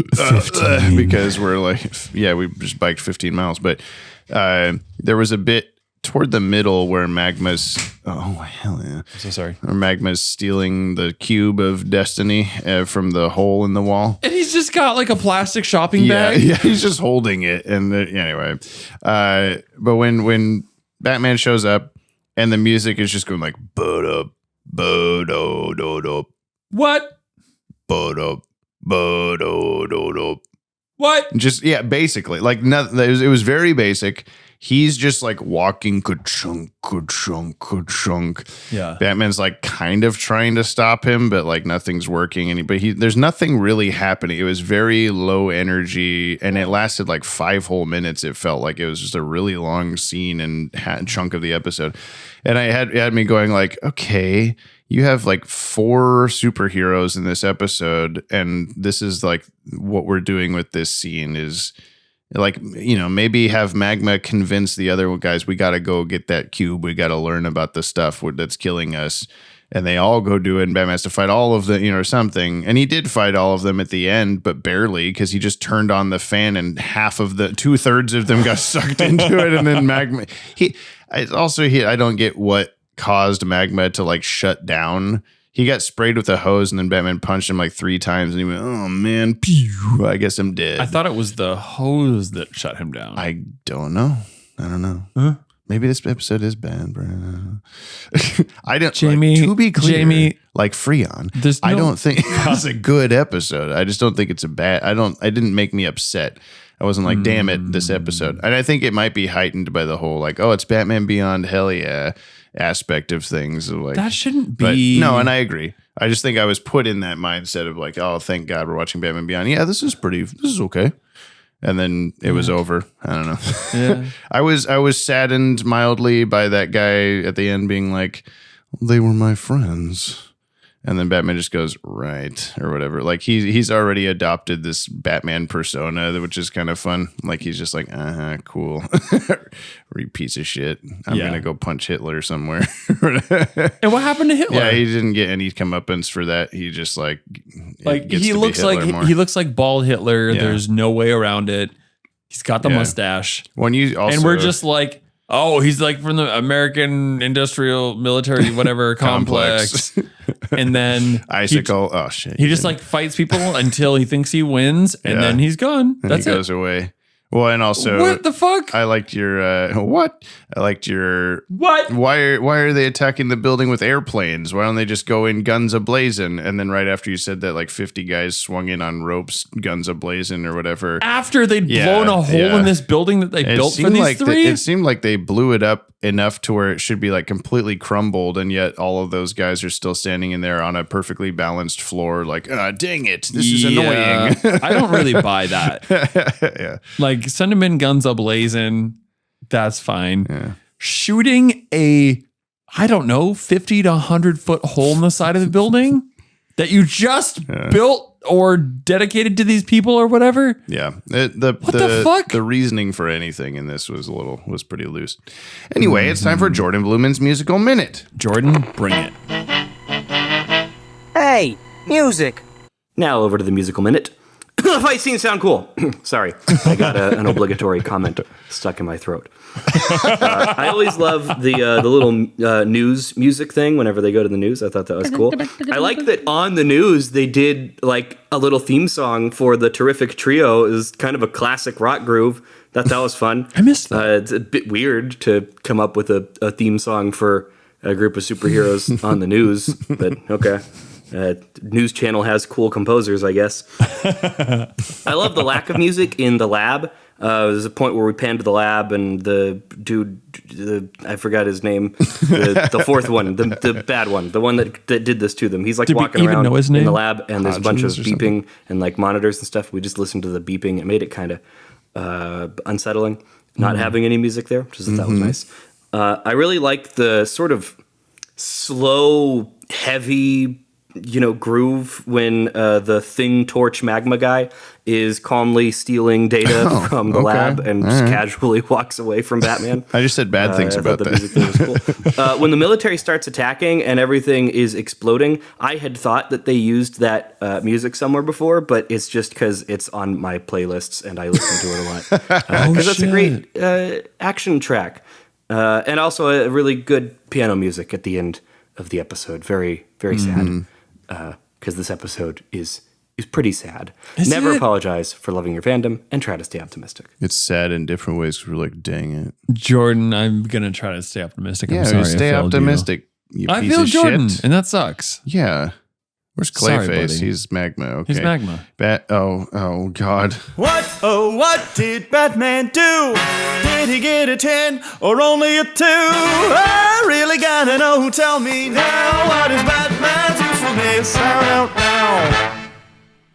because we're like, we just biked 15 miles, but there was a bit toward the middle where Magma's I'm so sorry. Or Magma's stealing the cube of destiny from the hole in the wall. And he's just got like a plastic shopping bag. Yeah, he's just holding it. And anyway, but when Batman shows up and the music is just going like bo-do, bo-do-do-do. What? Bo-do, bo-do-do-do. What? Just basically like nothing. It was very basic. He's just like walking ka-chunk, ka-chunk, ka-chunk. Yeah. Batman's like kind of trying to stop him, but like nothing's working. But there's nothing really happening. It was very low energy, and it lasted like 5 whole minutes. It felt like it was just a really long scene and chunk of the episode. And it had me going like, okay, you have like 4 superheroes in this episode, and this is like what we're doing with this scene is like, maybe have Magma convince the other guys, we got to go get that cube. We got to learn about the stuff that's killing us. And they all go do it, and Batman has to fight all of them, or something. And he did fight all of them at the end, but barely, because he just turned on the fan and 2/3 of them got sucked into it. And then Magma, I don't get what caused Magma to like shut down. He got sprayed with a hose, and then Batman punched him like 3 times, and he went, "Oh man, pew! I guess I'm dead." I thought it was the hose that shut him down. I don't know. Huh? Maybe this episode is bad, bro. I don't. Jamie, to be clear, Jamie, like Freon, I don't think it's a good episode. I just don't think it's a bad. It didn't make me upset. I wasn't like, damn it, this episode. And I think it might be heightened by the whole like, oh, it's Batman Beyond, hell yeah, aspect of things. Like that shouldn't be. No, and I agree. I just think I was put in that mindset of like, oh, thank God we're watching Batman Beyond. Yeah, this is okay. And then it was over. I don't know. Yeah. I was saddened mildly by that guy at the end being like, they were my friends. And then Batman just goes, right, or whatever. Like he's already adopted this Batman persona, which is kind of fun. Like he's just like, cool. You piece of shit. I'm gonna go punch Hitler somewhere. And what happened to Hitler? Yeah, he didn't get any comeuppance for that. He just he looks like bald Hitler. Yeah. There's no way around it. He's got the mustache. And we're just like, oh, he's like from the American industrial military, whatever complex. And then Icicle. Oh shit. He just like fights people until he thinks he wins, and then he's gone. And he goes away. Well, and also, what the fuck? I liked your what? I liked your what? Why are they attacking the building with airplanes? Why don't they just go in guns ablazing? And then right after you said that, like 50 guys swung in on ropes, guns ablazing or whatever. After they'd blown a hole in this building that they built for these 3? It seemed like they blew it up enough to where it should be like completely crumbled, and yet all of those guys are still standing in there on a perfectly balanced floor. Like, dang it, this is annoying. I don't really buy that. Yeah, like send them in guns ablazing. That's fine. Yeah. Shooting a, I don't know, 50 to 100 foot hole in the side of the building. that you just built or dedicated to these people or whatever. Yeah. What the fuck? The reasoning for anything in this was pretty loose. Anyway, it's time for Jordan Blumen's Musical Minute. Jordan, bring it. Hey, music. Now over to the musical minute. The fight scenes sound cool. Sorry, I got an obligatory comment stuck in my throat. I always love the little news music thing whenever they go to the news. I thought that was cool. I like that on the news they did like a little theme song for the Terrific Trio. It was kind of a classic rock groove. That was fun. I missed that. It's a bit weird to come up with a theme song for a group of superheroes on the news, but okay. News channel has cool composers, I guess. I love the lack of music in the lab. There's a point where we pan to the lab and the dude, I forgot his name, the fourth one, the bad one, the one that did this to them. He's like walking around in the lab and there's a bunch of beeping and like monitors and stuff. We just listened to the beeping. It made it kind of unsettling, not having any music there, which that was nice. I really like the sort of slow, heavy, groove when the Thing Torch Magma guy is calmly stealing data from the lab and just casually walks away from Batman. I just said bad things about that. Music thing was cool. When the military starts attacking and everything is exploding, I had thought that they used that music somewhere before, but it's just because it's on my playlists and I listen to it a lot. Because that's a great action track. And also a really good piano music at the end of the episode. Very, very sad. Because this episode is pretty sad. Never apologize for loving your fandom and try to stay optimistic. It's sad in different ways because we're like, dang it. Jordan, I'm going to try to stay optimistic. I'm Yeah, sorry. stay optimistic. You I piece feel of Jordan, shit. and that sucks. Yeah. Where's Sorry, Clayface? buddy. He's Magma. Okay. He's Magma. Oh, God. What did Batman do? Did he get a 10 or only a 2? I really gotta know. Tell me now. What is Batman's usefulness? Now.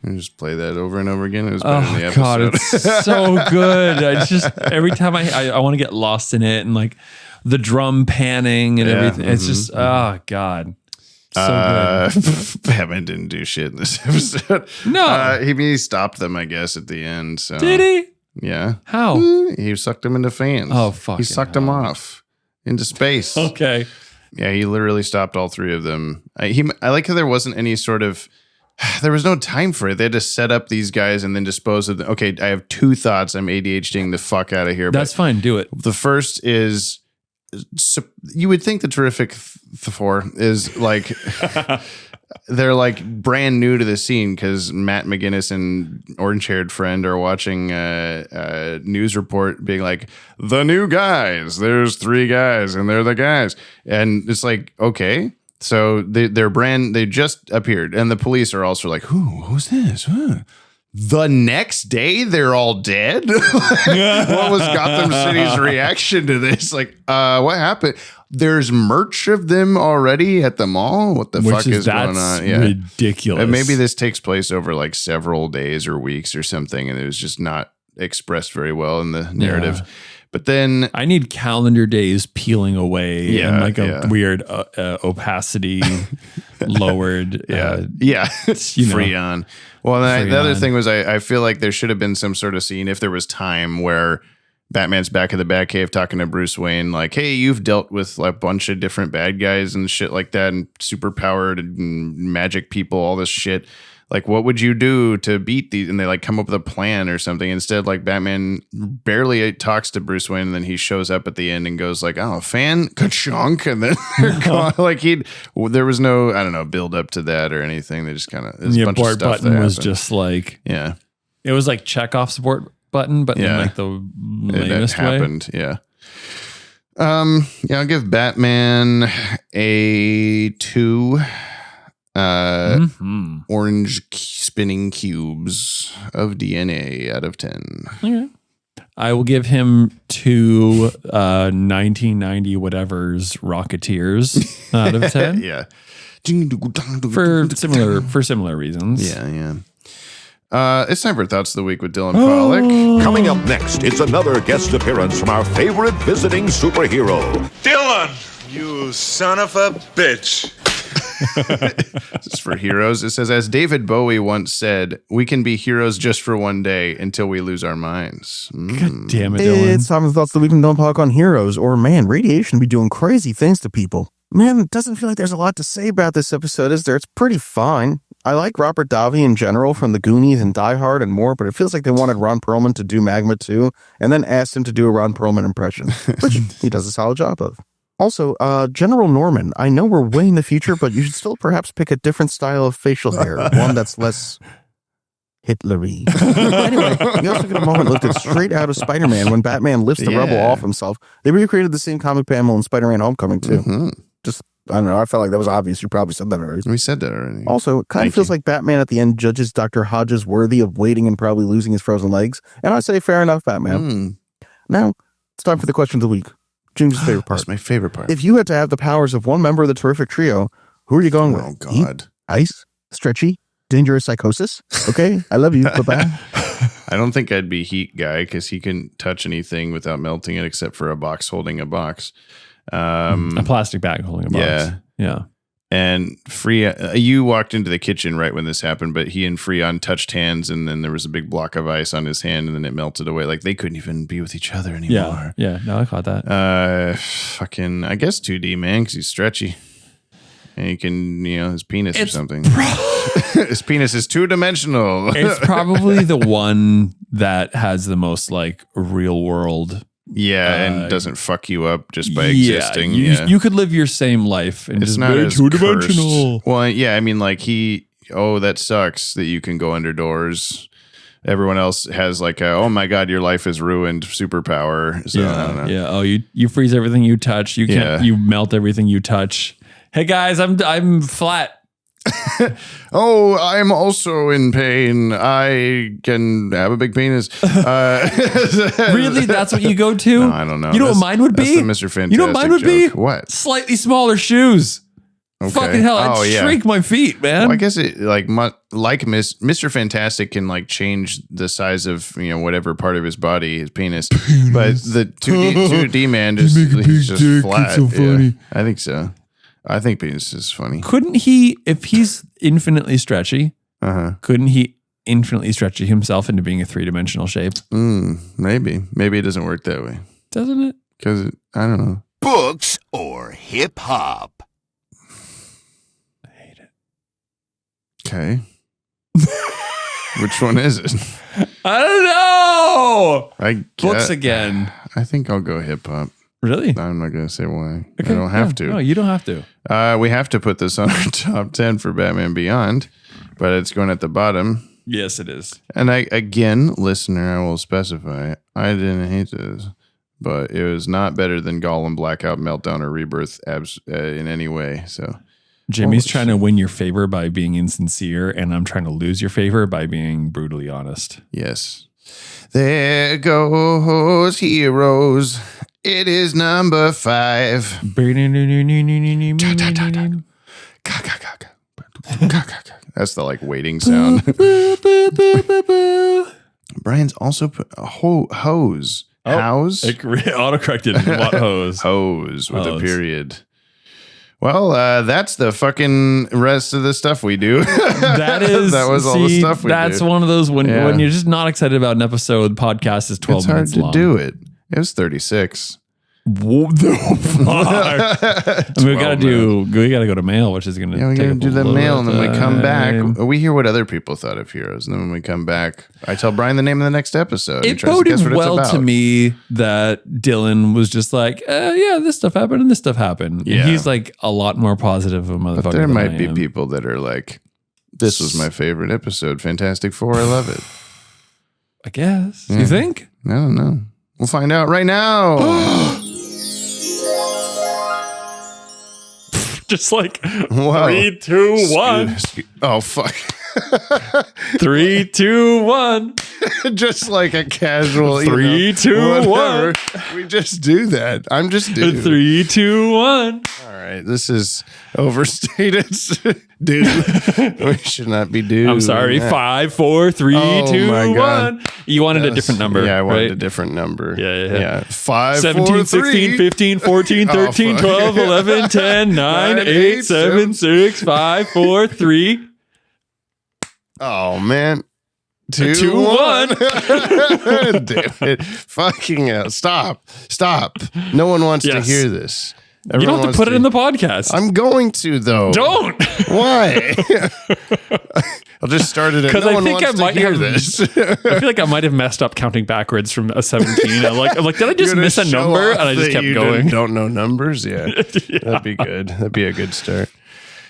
I just play that over and over again. It was better in the episode. God, it's so good. I just every time I want to get lost in it and like the drum panning and everything. It's just oh God. So good. Batman didn't do shit in this episode. No. He stopped them, I guess, at the end. So. Did he? Yeah. How? He sucked them into fans. Oh, fuck. He sucked them off into space. Okay. Yeah, he literally stopped all three of them. I like how there wasn't any sort of... There was no time for it. They had to set up these guys and then dispose of them. Okay, I have two thoughts. I'm ADHDing the fuck out of here. That's fine. Do it. The first is... you would think the Terrific Four is like they're like brand new to the scene because Matt McGinnis and orange-haired friend are watching a news report being like, the new guys, there's 3 guys and they're the guys. And it's like, okay. So they just appeared and the police are also like, who's this? The next day they're all dead. What was Gotham City's reaction to this? Like, what happened? There's merch of them already at the mall. What the fuck is going on? Yeah, ridiculous. And maybe this takes place over like several days or weeks or something, and it was just not expressed very well in the narrative. Yeah. But then I need calendar days peeling away and like a weird opacity lowered. Freon. Well, then the other thing was I feel like there should have been some sort of scene if there was time where Batman's back at the Batcave talking to Bruce Wayne, like, hey, you've dealt with a bunch of different bad guys and shit like that and superpowered and magic people, all this shit. Like, what would you do to beat these? And they like come up with a plan or something. Instead, like Batman barely talks to Bruce Wayne, and then he shows up at the end and goes like, "Oh, fan ka-chunk," and then like there was no, I don't know, build up to that or anything. They just kind of the abort button was just like it was like check off support button, but in like the lamest way. Happened, yeah. I'll give Batman a 2. Orange spinning cubes of DNA out of 10. Okay. I will give him 2 1990 whatever's Rocketeers out of 10. Yeah. For similar reasons. Yeah. It's time for Thoughts of the Week with Dylan Pollock. Coming up next, it's another guest appearance from our favorite visiting superhero. Dylan, you son of a bitch. This is for heroes. It says, as David Bowie once said, we can be heroes just for one day until we lose our minds. God damn it, Dylan. It's time for Thoughts That We Don't Talk on Heroes, or man, radiation be doing crazy things to people. Man, it doesn't feel like there's a lot to say about this episode, is there? It's pretty fine. I like Robert Davi in general from The Goonies and Die Hard and more, but it feels like they wanted Ron Perlman to do Magma 2 and then asked him to do a Ron Perlman impression, which he does a solid job of. Also, General Norman, I know we're way in the future, but you should still perhaps pick a different style of facial hair, one that's less Hitler-y. Anyway, we also get a moment lifted straight out of Spider-Man when Batman lifts the rubble off himself. They recreated the same comic panel in Spider-Man Homecoming, too. Just, I don't know, I felt like that was obvious. You probably said that already. We said that already. Also, it kind of feels like Batman at the end judges Dr. Hodges worthy of waiting and probably losing his frozen legs. And I say, fair enough, Batman. Now, it's time for the question of the week. James' favorite part. That's my favorite part. If you had to have the powers of one member of the Terrific Trio, who are you going with? Oh, God. Heat, ice, stretchy, dangerous psychosis? Okay, I love you. Bye-bye. I don't think I'd be Heat guy because he can touch anything without melting it except for a box holding a box. A plastic bag holding a box. Yeah. And Fthree, you walked into the kitchen right when this happened, but he and Fthree touched hands, and then there was a big block of ice on his hand, and then it melted away. Like they couldn't even be with each other anymore. Yeah. No, I caught that. I guess 2D, man, because he's stretchy. And he can, his penis or something. His penis is 2-dimensional. It's probably the one that has the most like real world. Yeah, and doesn't fuck you up just by existing. You could live your same life and it's just not be as 2-dimensional. Well, yeah, I mean, like that sucks that you can go under doors. Everyone else has like oh my God, your life is ruined superpower. So I don't know. Yeah. Oh, you freeze everything you touch. You can't. You melt everything you touch. Hey guys, I'm flat. Oh, I'm also in pain. I can have a big penis. Really? That's what you go to? No, I don't know. You know what mine would be? That's the Mr. Fantastic You know what mine would be? What? Slightly smaller shoes. Okay. Fucking hell, I'd shrink my feet, man. Well, I guess it like Mr. Fantastic can like change the size of whatever part of his body, his penis. But the 2D man he's just flat. So funny. Yeah, I think so. I think penis is funny. Couldn't he, if he's infinitely stretchy, couldn't he infinitely stretch himself into being a 3-dimensional shape? Maybe. Maybe it doesn't work that way. Doesn't it? Because I don't know. Books or hip hop? I hate it. Okay. Which one is it? I don't know. Books again. I think I'll go hip hop. Really? I'm not going to say why. Okay, I don't have to. No, you don't have to. We have to put this on our top 10 for Batman Beyond, but it's going at the bottom. Yes, it is. And again, listener, I will specify, I didn't hate this, but it was not better than Gollum, Blackout, Meltdown, or Rebirth in any way. So Jimmy's trying to win your favor by being insincere, and I'm trying to lose your favor by being brutally honest. Yes. There goes heroes. It is number 5. That's the like waiting sound. Brian's also put a hose. House? Autocorrected. What hose? Hose with a period. Well, that's the fucking rest of the stuff we do. That was all the stuff we do. That's one of those when you're just not excited about an episode, the podcast is 12 minutes long. It's hard to do it. It was 36. What the fuck? I mean, we gotta go to mail, which is gonna we gotta do the mail, and then we come back. We hear what other people thought of heroes, and then when we come back, I tell Brian the name of the next episode. It boded well to me that Dylan was just like, yeah, this stuff happened and this stuff happened. Yeah. And he's like a lot more positive of a motherfucker. But there might be people that are like, this was my favorite episode, Fantastic Four. I love it. I guess. Yeah. You think? I don't know. We'll find out right now. Just like 3, 2, 1. Oh, fuck. 3, 2, 1. Just like a casual 3, 2, 1. We just do that. I'm just doing 3, 2, 1. All right. This is overstated. Dude. We should not be doing I'm sorry. that. 5, 4, 3, Oh 2, my God. 1. You wanted a different number. Yeah, I wanted right? a different number. Yeah. 5, 17, 4, 16, 3. 15, 14, 13, 12, 11, 10, 9, 8, 7, 6, 5, 4, 3. Oh, man. 2, 2, 1. Damn it. Fucking hell. Stop. No one wants to Yes. hear this. You don't have to put it in the podcast. I'm going to, though. Don't. Why? I'll just start it. Because No I one think I wants to might hear have this. I feel like I might have messed up counting backwards from a 17. I'm like, did I just You're miss a gonna show number? off And I just that kept you going. Don't know numbers? Yeah. That'd be good. That'd be a good start.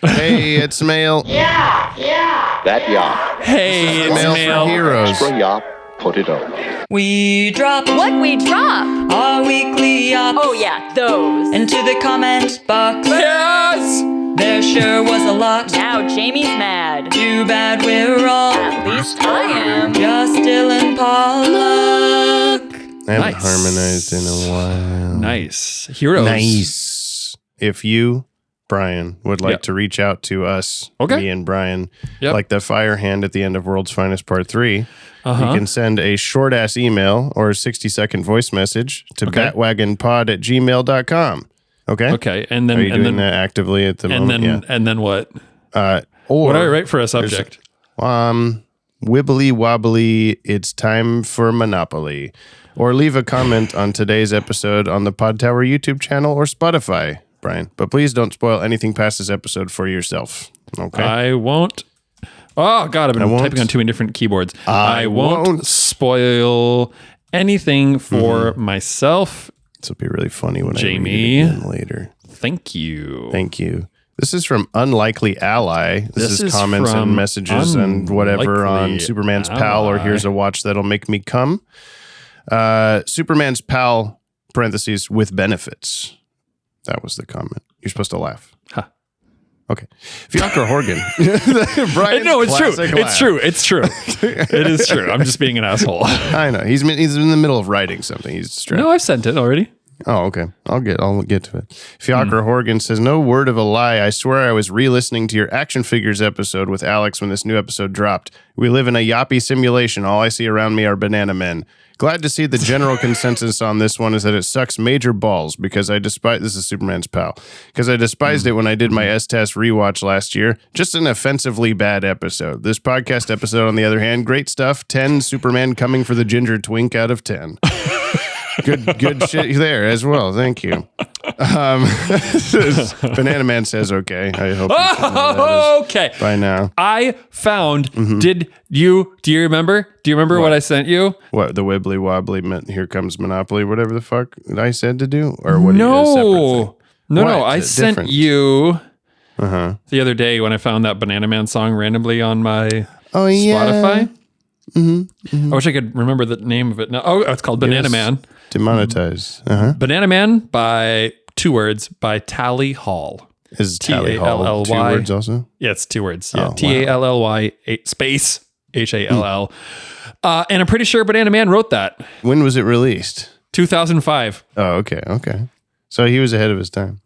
Hey, it's Mail. That yacht. Hey, it's Mail Mail. for Heroes. Extra yacht, put it on. We drop What we drop? our weekly yacht Oh yeah, those. into the comment box. Yes. There sure was a lot. Now Jamie's mad. Too bad we're all At least I am. just Dylan Pollock. I haven't Nice. harmonized in a while. Nice. Heroes. Nice. If you, Brian, would like Yep. to reach out to us, Okay. me and Brian, Yep. like the fire hand at the end of World's Finest Part 3, Uh-huh. you can send a short-ass email or a 60-second voice message to Okay. batwagonpod@gmail.com. Okay? Okay. And then Are you and doing then that actively at the and moment? then and then what? Or What do I write for a subject? Wibbly wobbly, it's time for Monopoly. Or leave a comment on today's episode on the Pod Tower YouTube channel or Spotify, Brian. But please don't spoil anything past this episode for yourself. Okay? I won't. Oh God, I've been won't. typing on too many different keyboards. I won't won't. spoil anything for myself. This will be really funny when Jamie. I read it again later. Thank you. Thank you. This is from Unlikely Ally. This is comments from and messages and whatever on Unlikely Superman's Pal or Ally. Here's a Watch That'll Make Me Come. Superman's Pal, parentheses, with benefits. That was the comment. You're supposed to laugh. Huh. Okay. Fiacre Horgan. Brian's No, it's true. classic It's laugh. true. It's true. It is true. I'm just being an asshole. I know. He's in the middle of writing something. He's distracted. No, I've sent it already. Oh, okay. I'll get to it. Fiacre Horgan says, no word of a lie. I swear I was re-listening to your action figures episode with Alex when this new episode dropped. We live in a Yoppie simulation. All I see around me are banana men. Glad to see the general consensus on this one is that it sucks major balls because I despise, this is Superman's Pal, because I despised it when I did my S-Test rewatch last year. Just an offensively bad episode. This podcast episode, on the other hand, great stuff. 10 Superman coming for the ginger twink out of 10. Good shit there as well. Thank you. Banana Man says okay. I hope you know Okay. by now. I found. Do you remember? Do you remember what I sent you? What, the wibbly wobbly Here Comes Monopoly, whatever the fuck I said to do? Or what? No. No, What? I It's sent different. you the other day when I found that Banana Man song randomly on my Spotify. I wish I could remember the name of it now. Oh, it's called Banana Yes. Man. Demonetized. Banana Man by 2 words by Tally Hall. Is Tally Hall 2 words also? Yeah, it's 2 words. Oh, Yeah, wow. Tally space HALL. And I'm pretty sure Banana Man wrote that. When was it released? 2005. Oh, okay. So he was ahead of his time.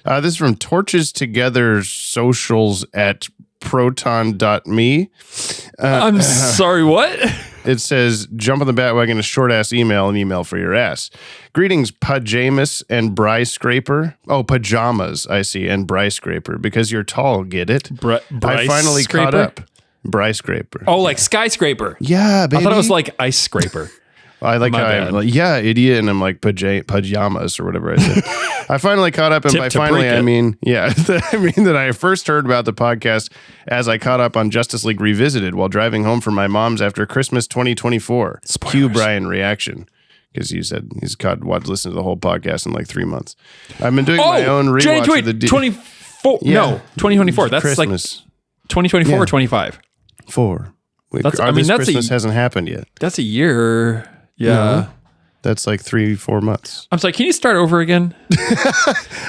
This is from Torches Together Socials at proton.me. I'm sorry, what? It says, jump on the Bat-Wagon, a short-ass email, an email for your ass. Greetings, Pajamas and Bry Scraper. Oh, pajamas, I see, and Bry Scraper. Because you're tall, get it? I finally caught up. Bry Scraper. Oh, like skyscraper. Yeah, baby. I thought it was like ice scraper. I like My how bad. I'm like, yeah, idiot, and I'm like pajamas or whatever I said. I finally caught up, and Tip by to finally, break I it. mean, yeah, I mean that I first heard about the podcast as I caught up on Justice League Revisited while driving home from my mom's after Christmas 2024. Cue Brian reaction. Because you said he's listened to the whole podcast in like 3 months. I've been doing my own rewatch of the 24. Yeah. No, 2024. That's Christmas. like 2024 Yeah. or 25. 4. That's- This I mean, that's Christmas hasn't happened yet. That's a year. Yeah. That's like 3-4 months. I'm sorry, can you start over again?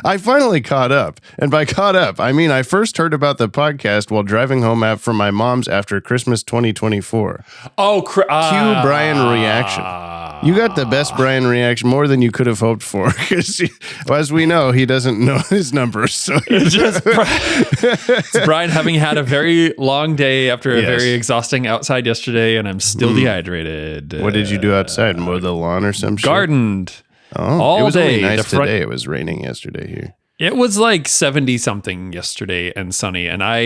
I finally caught up. And by caught up, I mean I first heard about the podcast while driving home from my mom's after Christmas 2024. Oh, Cue Brian reaction. You got the best Brian reaction, more than you could have hoped for. Because as we know, he doesn't know his numbers. So it's Brian having had a very long day after a very exhausting outside yesterday, and I'm still dehydrated. What did you do outside? Mow the lawn or some shit? Gardened. Oh, it was day. Really nice today. It was raining yesterday here. It was like 70 something yesterday and sunny, and I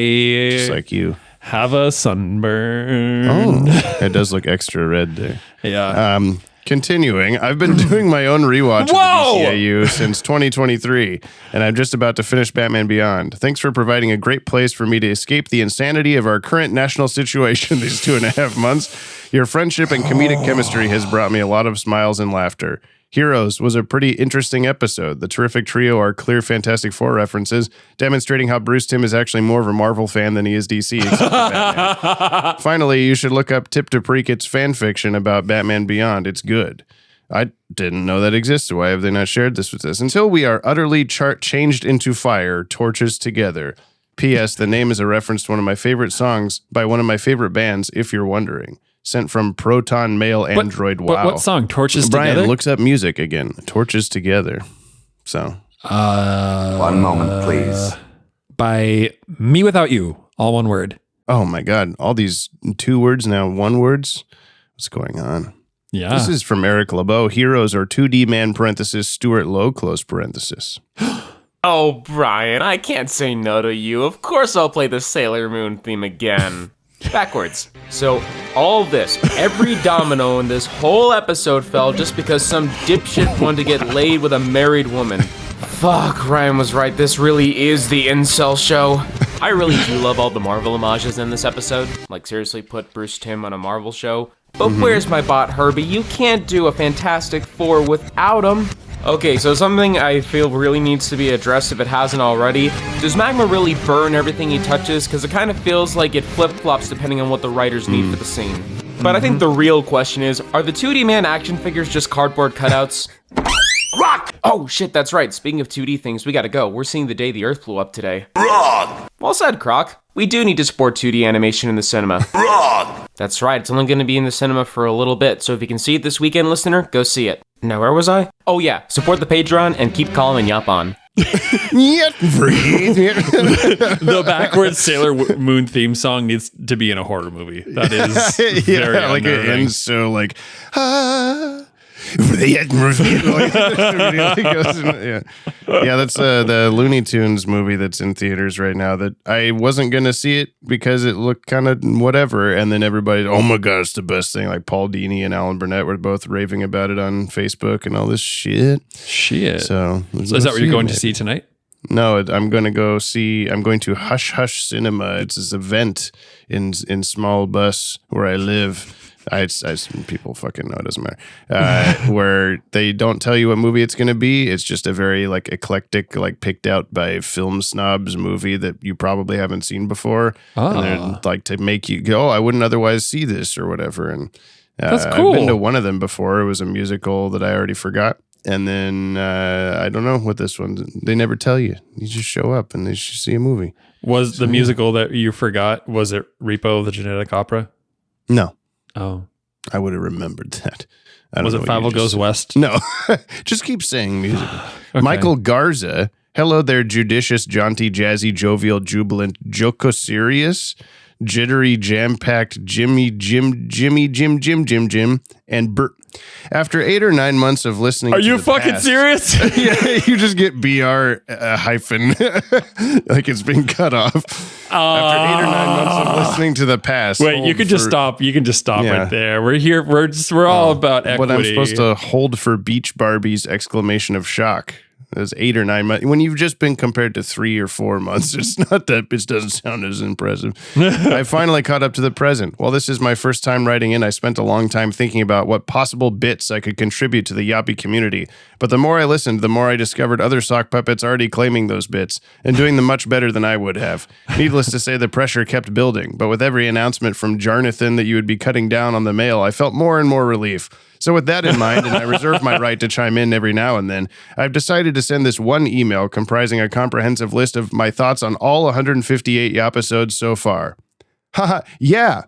just like you have a sunburn. Oh, it does look extra red there. Yeah. Continuing, I've been doing my own rewatch of the DCAU since 2023, and I'm just about to finish Batman Beyond. Thanks for providing a great place for me to escape the insanity of our current national situation these 2.5 months. Your friendship and comedic chemistry has brought me a lot of smiles and laughter. Heroes was a pretty interesting episode. The terrific trio are clear Fantastic Four references, demonstrating how Bruce Timm is actually more of a Marvel fan than he is DC, except for Batman. Finally, you should look up Tip to Preakit's fan fiction about Batman Beyond. It's good. I didn't know that existed. Why have they not shared this with us? Until we are utterly changed into fire, torches together. P.S. The name is a reference to one of my favorite songs by one of my favorite bands, if you're wondering. Sent from Proton Mail Android. Wow. What song? Torches Brian Together? looks up music again. Torches Together. So. One moment, please. By Me Without You. All one word. Oh my God. All these 2 words now, 1 words. What's going on? Yeah. This is from Eric LeBeau. Heroes are 2D man parenthesis Stuart Lowe close parenthesis. Oh, Brian, I can't say no to you. Of course I'll play the Sailor Moon theme again. Backwards. So, all this, every domino in this whole episode fell just because some dipshit wanted to get laid with a married woman. Fuck, Ryan was right. This really is the incel show. I really do love all the Marvel homages in this episode. Like, seriously, put Bruce Timm on a Marvel show. But where's my bot, Herbie? You can't do a Fantastic Four without him. Okay, so something I feel really needs to be addressed if it hasn't already. Does magma really burn everything he touches? Because it kind of feels like it flip-flops depending on what the writers need for the scene. But I think the real question is, are the 2D man action figures just cardboard cutouts? Rock! Oh shit, that's right. Speaking of 2D things, we gotta go. We're seeing the day the Earth blew up today. Wrong! Well said, Croc. We do need to support 2D animation in the cinema. Wrong! That's right, it's only gonna be in the cinema for a little bit, so if you can see it this weekend, listener, go see it. Now, where was I? Oh yeah, support the Patreon and keep calling Yop on. The backwards Sailor Moon theme song needs to be in a horror movie. That is very like it unnerving. ends so like yeah, that's the Looney Tunes movie that's in theaters right now that I wasn't gonna see it because it looked kind of whatever, and then everybody, oh my god, it's the best thing. Like Paul Dini and Alan Burnett were both raving about it on Facebook and all this shit. So is that what you're going to see tonight? No, I'm going to Hush Hush Cinema. It's this event in Small Bus where I live. People fucking know, it doesn't matter. Where they don't tell you what movie it's going to be. It's just a very like eclectic, like picked out by film snobs movie that you probably haven't seen before. And they're like to make you go, oh, I wouldn't otherwise see this or whatever. And that's cool. I've been to one of them before. It was a musical that I already forgot. And then I don't know what this one. They never tell you. You just show up and they just see a movie. Was the musical that you forgot? Was it Repo the Genetic Opera? No. Oh, I would have remembered that. Was it Fievel Goes West? No. Just keep saying music. Okay. Michael Garza. Hello there, judicious, jaunty, jazzy, jovial, jubilant, jocoserious, jittery, jam-packed, Jim, and Bert. After 8 or 9 months of listening, are you fucking serious? Yeah, you just get BR hyphen like it's been cut off. After 8 or 9 months of listening to the past. Wait, you can just stop. You can just stop right there. We're here. We're all about equity. What I'm supposed to hold for Beach Barbie's exclamation of shock. That's 8 or 9 months. When you've just been compared to 3 or 4 months, it's not that it doesn't sound as impressive. I finally caught up to the present. While this is my first time writing in, I spent a long time thinking about what possible bits I could contribute to the Yoppie community. But the more I listened, the more I discovered other sock puppets already claiming those bits and doing them much better than I would have. Needless to say, the pressure kept building. But with every announcement from Jarnathan that you would be cutting down on the mail, I felt more and more relief. So with that in mind, and I reserve my right to chime in every now and then, I've decided to send this one email comprising a comprehensive list of my thoughts on all 158 episodes so far. Haha, yeah.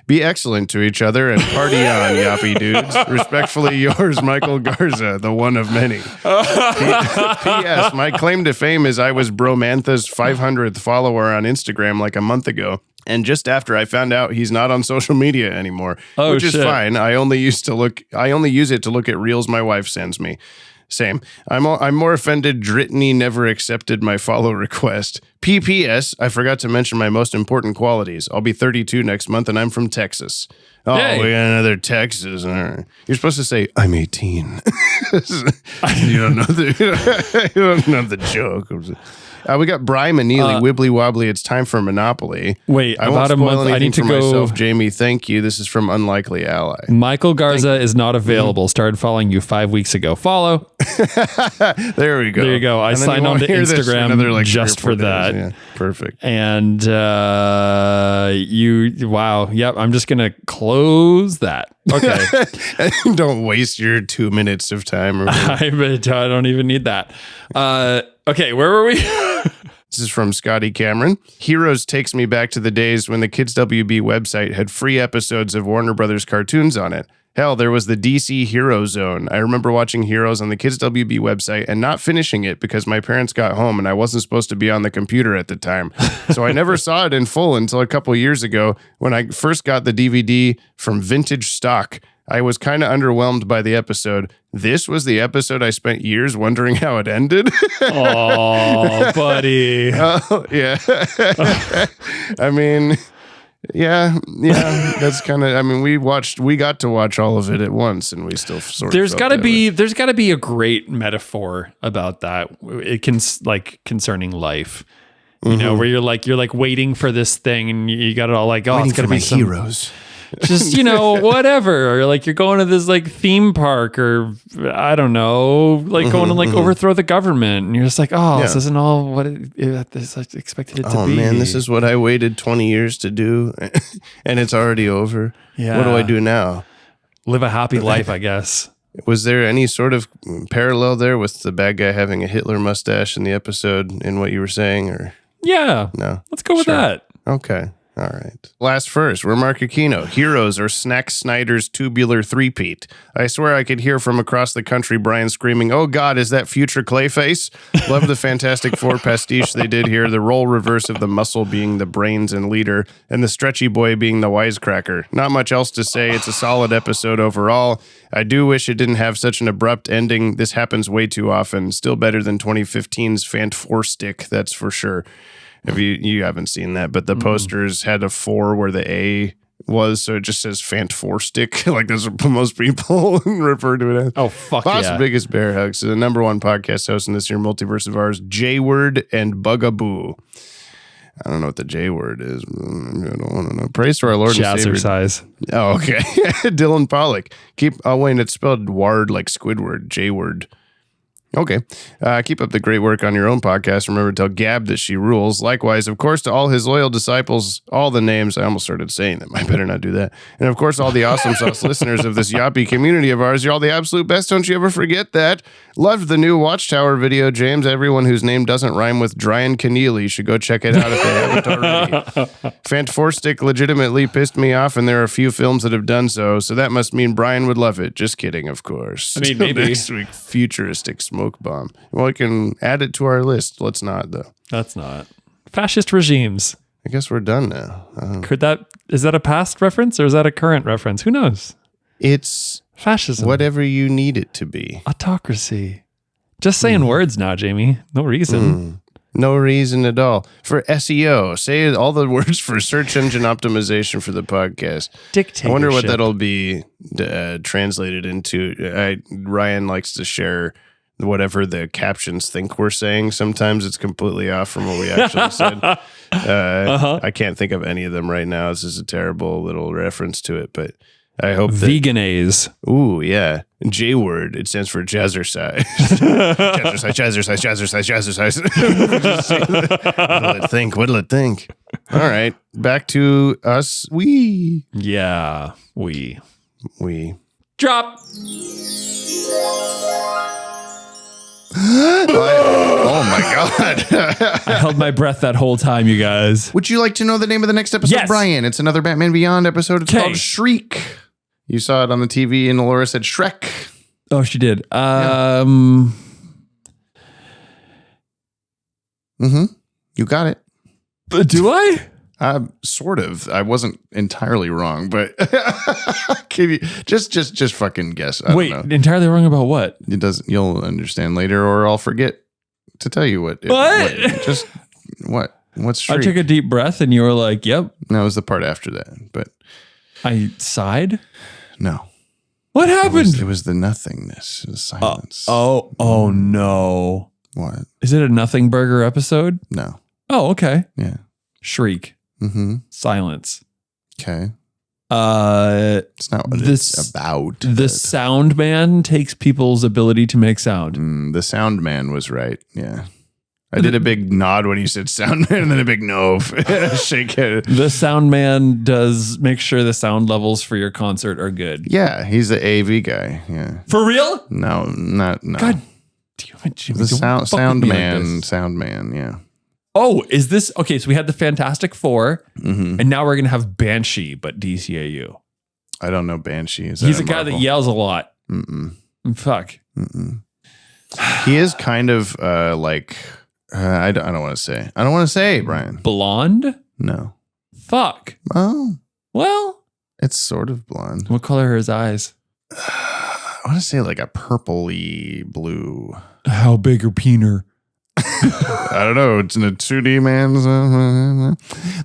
Be excellent to each other and party on, Yoppie dudes. Respectfully yours, Michael Garza, the one of many. P.S. My claim to fame is I was Bromantha's 500th follower on Instagram like a month ago. And just after I found out he's not on social media anymore, which is fine. I only use it to look at reels my wife sends me. Same. I'm more offended Drittany never accepted my follow request. PPS, I forgot to mention my most important qualities. I'll be 32 next month and I'm from Texas. Oh, Hey. we got another Texas. You're supposed to say, I'm 18. You don't know the joke. We got Brian Maneely, Wibbly Wobbly. It's time for Monopoly. Wait, I won't about a spoil month. I anything need to for go. myself, Jamie. Thank you. This is from Unlikely Ally. Michael Garza is not available. Started following you 5 weeks ago. Follow. There we go. There you go. I And then signed you on won't to hear this for Instagram another, like, just 3 or 4 for that. days. Yeah, perfect. And wow. Yep. I'm just going to close that. Okay. Don't waste your 2 minutes of time. I don't even need that. Okay. Where were we? This is from Scotty Cameron. Heroes takes me back to the days when the Kids WB website had free episodes of Warner Brothers cartoons on it. Hell, there was the DC Hero Zone. I remember watching Heroes on the Kids WB website and not finishing it because my parents got home and I wasn't supposed to be on the computer at the time. So I never saw it in full until a couple years ago when I first got the DVD from Vintage Stock. I was kind of underwhelmed by the episode. This was the episode I spent years wondering how it ended. Oh, buddy. Oh, yeah. I mean, yeah. That's kind of, I mean, we got to watch all of it at once and we still sort of There's got to be a great metaphor about that. It can concerning life. You know, where you're like waiting for this thing and you got it all like, oh, Waiting it's going to for be my some heroes. just, whatever. Or like you're going to this like theme park or I don't know, like going to like overthrow the government. And you're just like, oh, this isn't all what I expected it to be. Oh man, this is what I waited 20 years to do and it's already over. Yeah. What do I do now? Live a happy life, I guess. Was there any sort of parallel there with the bad guy having a Hitler mustache in the episode in what you were saying or? Yeah. No. Let's go with that. Okay. All right. Last first, we're Mark Aquino. Heroes are Snack Snyder's tubular three-peat. I swear I could hear from across the country Brian screaming, oh God, is that future Clayface? Love the Fantastic Four pastiche they did here. The role reverse of the muscle being the brains and leader, and the stretchy boy being the wisecracker. Not much else to say. It's a solid episode overall. I do wish it didn't have such an abrupt ending. This happens way too often. Still better than 2015's Fant4stick, that's for sure. If you haven't seen that, but the posters had a 4 where the A was, so it just says Fant4stick. Like that's what most people refer to it as. Oh, fuck Boss yeah. Biggest Bear Hugs, the #1 podcast host in this year multiverse of ours, J-Word and Bugaboo. I don't know what the J-word is. I don't want to know. Praise to our Lord and Savior. Jazzercise. Oh, okay. Dylan Pollock. Wayne, it's spelled ward like Squidward. J-Word. Okay. Keep up the great work on your own podcast. Remember to tell Gab that she rules. Likewise, of course, to all his loyal disciples, all the names. I almost started saying them. I better not do that. And of course, all the awesome sauce listeners of this Yoppie community of ours. You're all the absolute best. Don't you ever forget that. Loved the new Watchtower video, James. Everyone whose name doesn't rhyme with Brian Keneally should go check it out if they haven't already. Fant4stick legitimately pissed me off, and there are a few films that have done so. So that must mean Brian would love it. Just kidding, of course. I mean, maybe. Next week, futuristic smoke bomb. Well, we can add it to our list. Let's not, though. That's not. Fascist regimes. I guess we're done now. Is that a past reference or is that a current reference? Who knows? It's fascism. Whatever you need it to be. Autocracy. Just saying words now, Jamie. No reason. No reason at all. For SEO, say all the words for search engine optimization for the podcast. Dictatorship. I wonder what that'll be translated into. Ryan likes to share whatever the captions think we're saying. Sometimes it's completely off from what we actually said. I can't think of any of them right now. This is a terrible little reference to it, but I hope that... Veganese. Ooh, yeah. J-word. It stands for jazzercise. Jazzercise. What'll it think? All right. Back to us. Yeah. We. Drop. Oh my God. I held my breath that whole time, you guys. Would you like to know the name of the next episode, Yes. Brian? It's another Batman Beyond episode. It's 'Kay. called Shriek. You saw it on the TV and Laura said Shrek. Oh, she did. You got it. But do I? Sort of. I wasn't entirely wrong, but can you just fucking guess? I Wait, don't know. entirely wrong about what? It doesn't. You'll understand later, or I'll forget to tell you what. What's Shriek? I took a deep breath and you were like, yep. No, it was the part after that, but I sighed. no. What happened? It was the nothingness, the silence. Oh no. What? Is it a Nothing Burger episode? No. Oh, okay. Yeah. Shriek. Mm-hmm. Silence. Okay. It's not what it's about. The sound man takes people's ability to make sound. The sound man was right. Yeah. I did a big nod when you said sound man and then a big no. Shake head. The sound man does make sure the sound levels for your concert are good. Yeah, he's the AV guy. Yeah. For real? No. God damn it, Jimmy. The Don't fuck sound with me like man. this. Sound man. Yeah. Oh, is this okay? So we had the Fantastic Four, Mm-hmm. and now we're gonna have Banshee, but DCAU. I don't know Banshee. Is He's that a guy Marvel? that yells a lot. Mm-mm. Fuck. Mm-mm. He is kind of like I don't want to say. I don't want to say, Brian. Blonde? No. Fuck. Oh. Well, it's sort of blonde. What color are his eyes? I want to say like a purpley blue. How big are peener? I don't know. It's in a 2D man.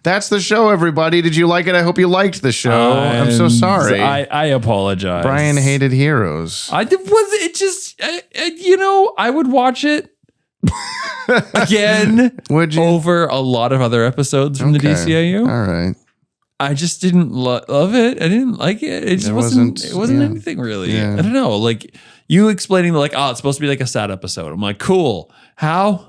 That's the show, everybody. Did you like it? I hope you liked the show. I'm so sorry. I apologize. Brian hated Heroes. I would watch it again. Would you? Over a lot of other episodes from the DCAU. All right. I just didn't love it. I didn't like it. It just wasn't anything really. Yeah. I don't know. Like you explaining like, oh, it's supposed to be like a sad episode. I'm like, cool. How?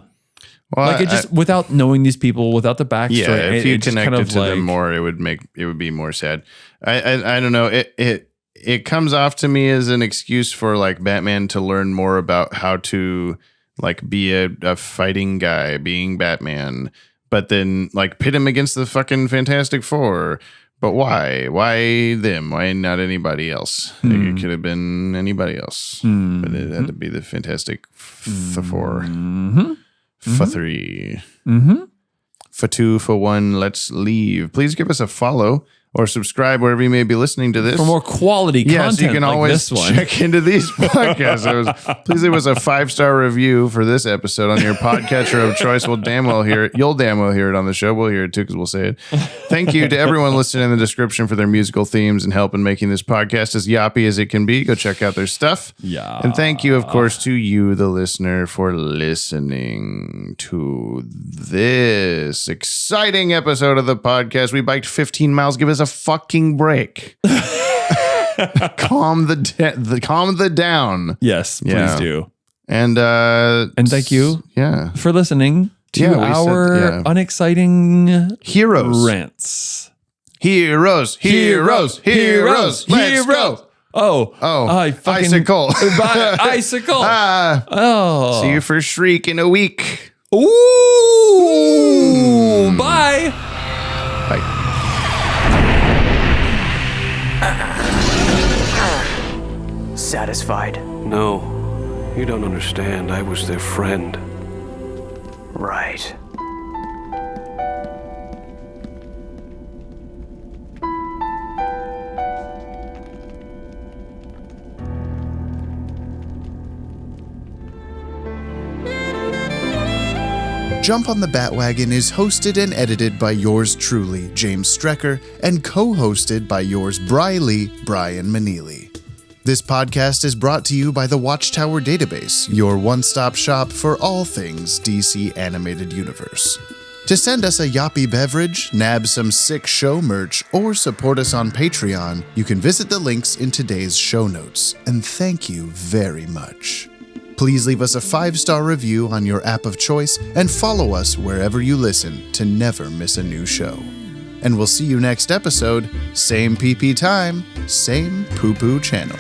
Well, like it just without knowing these people, without the backstory. Yeah, if you connected kind of to them more, it would be more sad. I don't know. It comes off to me as an excuse for like Batman to learn more about how to like be a fighting guy, being Batman, but then like pit him against the fucking Fantastic Four. But why? Why them? Why not anybody else? It could have been anybody else, but it had to be the Fantastic Four. Fthree. For two, for one, let's leave. Please give us a follow or subscribe wherever you may be listening to this. For more quality content so you can like always this one. check into these podcasts. Please leave us a 5-star review for this episode on your podcatcher of choice. We'll damn well hear it. You'll damn well hear it on the show. We'll hear it too because we'll say it. Thank you to everyone listening in the description for their musical themes and help in making this podcast as yappy as it can be. Go check out their stuff. Yeah. And thank you, of course, to you, the listener, for listening to this exciting episode of the podcast. We biked 15 miles. Give us a fucking break. Calm the down. Yes, please do. And thank you for listening to our unexciting Heroes rants. Heroes. Let's go. I fucking icicle. Icicle. See you for Shriek in a week. Ooh. Bye. Bye. Satisfied? No, you don't understand. I was their friend. Right. Jump on the Bat-Wagon is hosted and edited by yours truly, James Strecker, and co-hosted by yours Briley, Brian Maneely. This podcast is brought to you by the Watchtower Database, your one-stop shop for all things DC Animated Universe. To send us a Yoppie beverage, nab some sick show merch, or support us on Patreon, you can visit the links in today's show notes. And thank you very much. Please leave us a 5-star review on your app of choice and follow us wherever you listen to never miss a new show. And we'll see you next episode, same PP time, same poo-poo channel.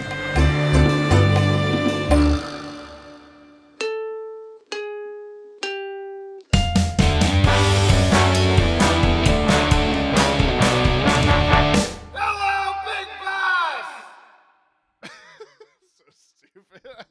off.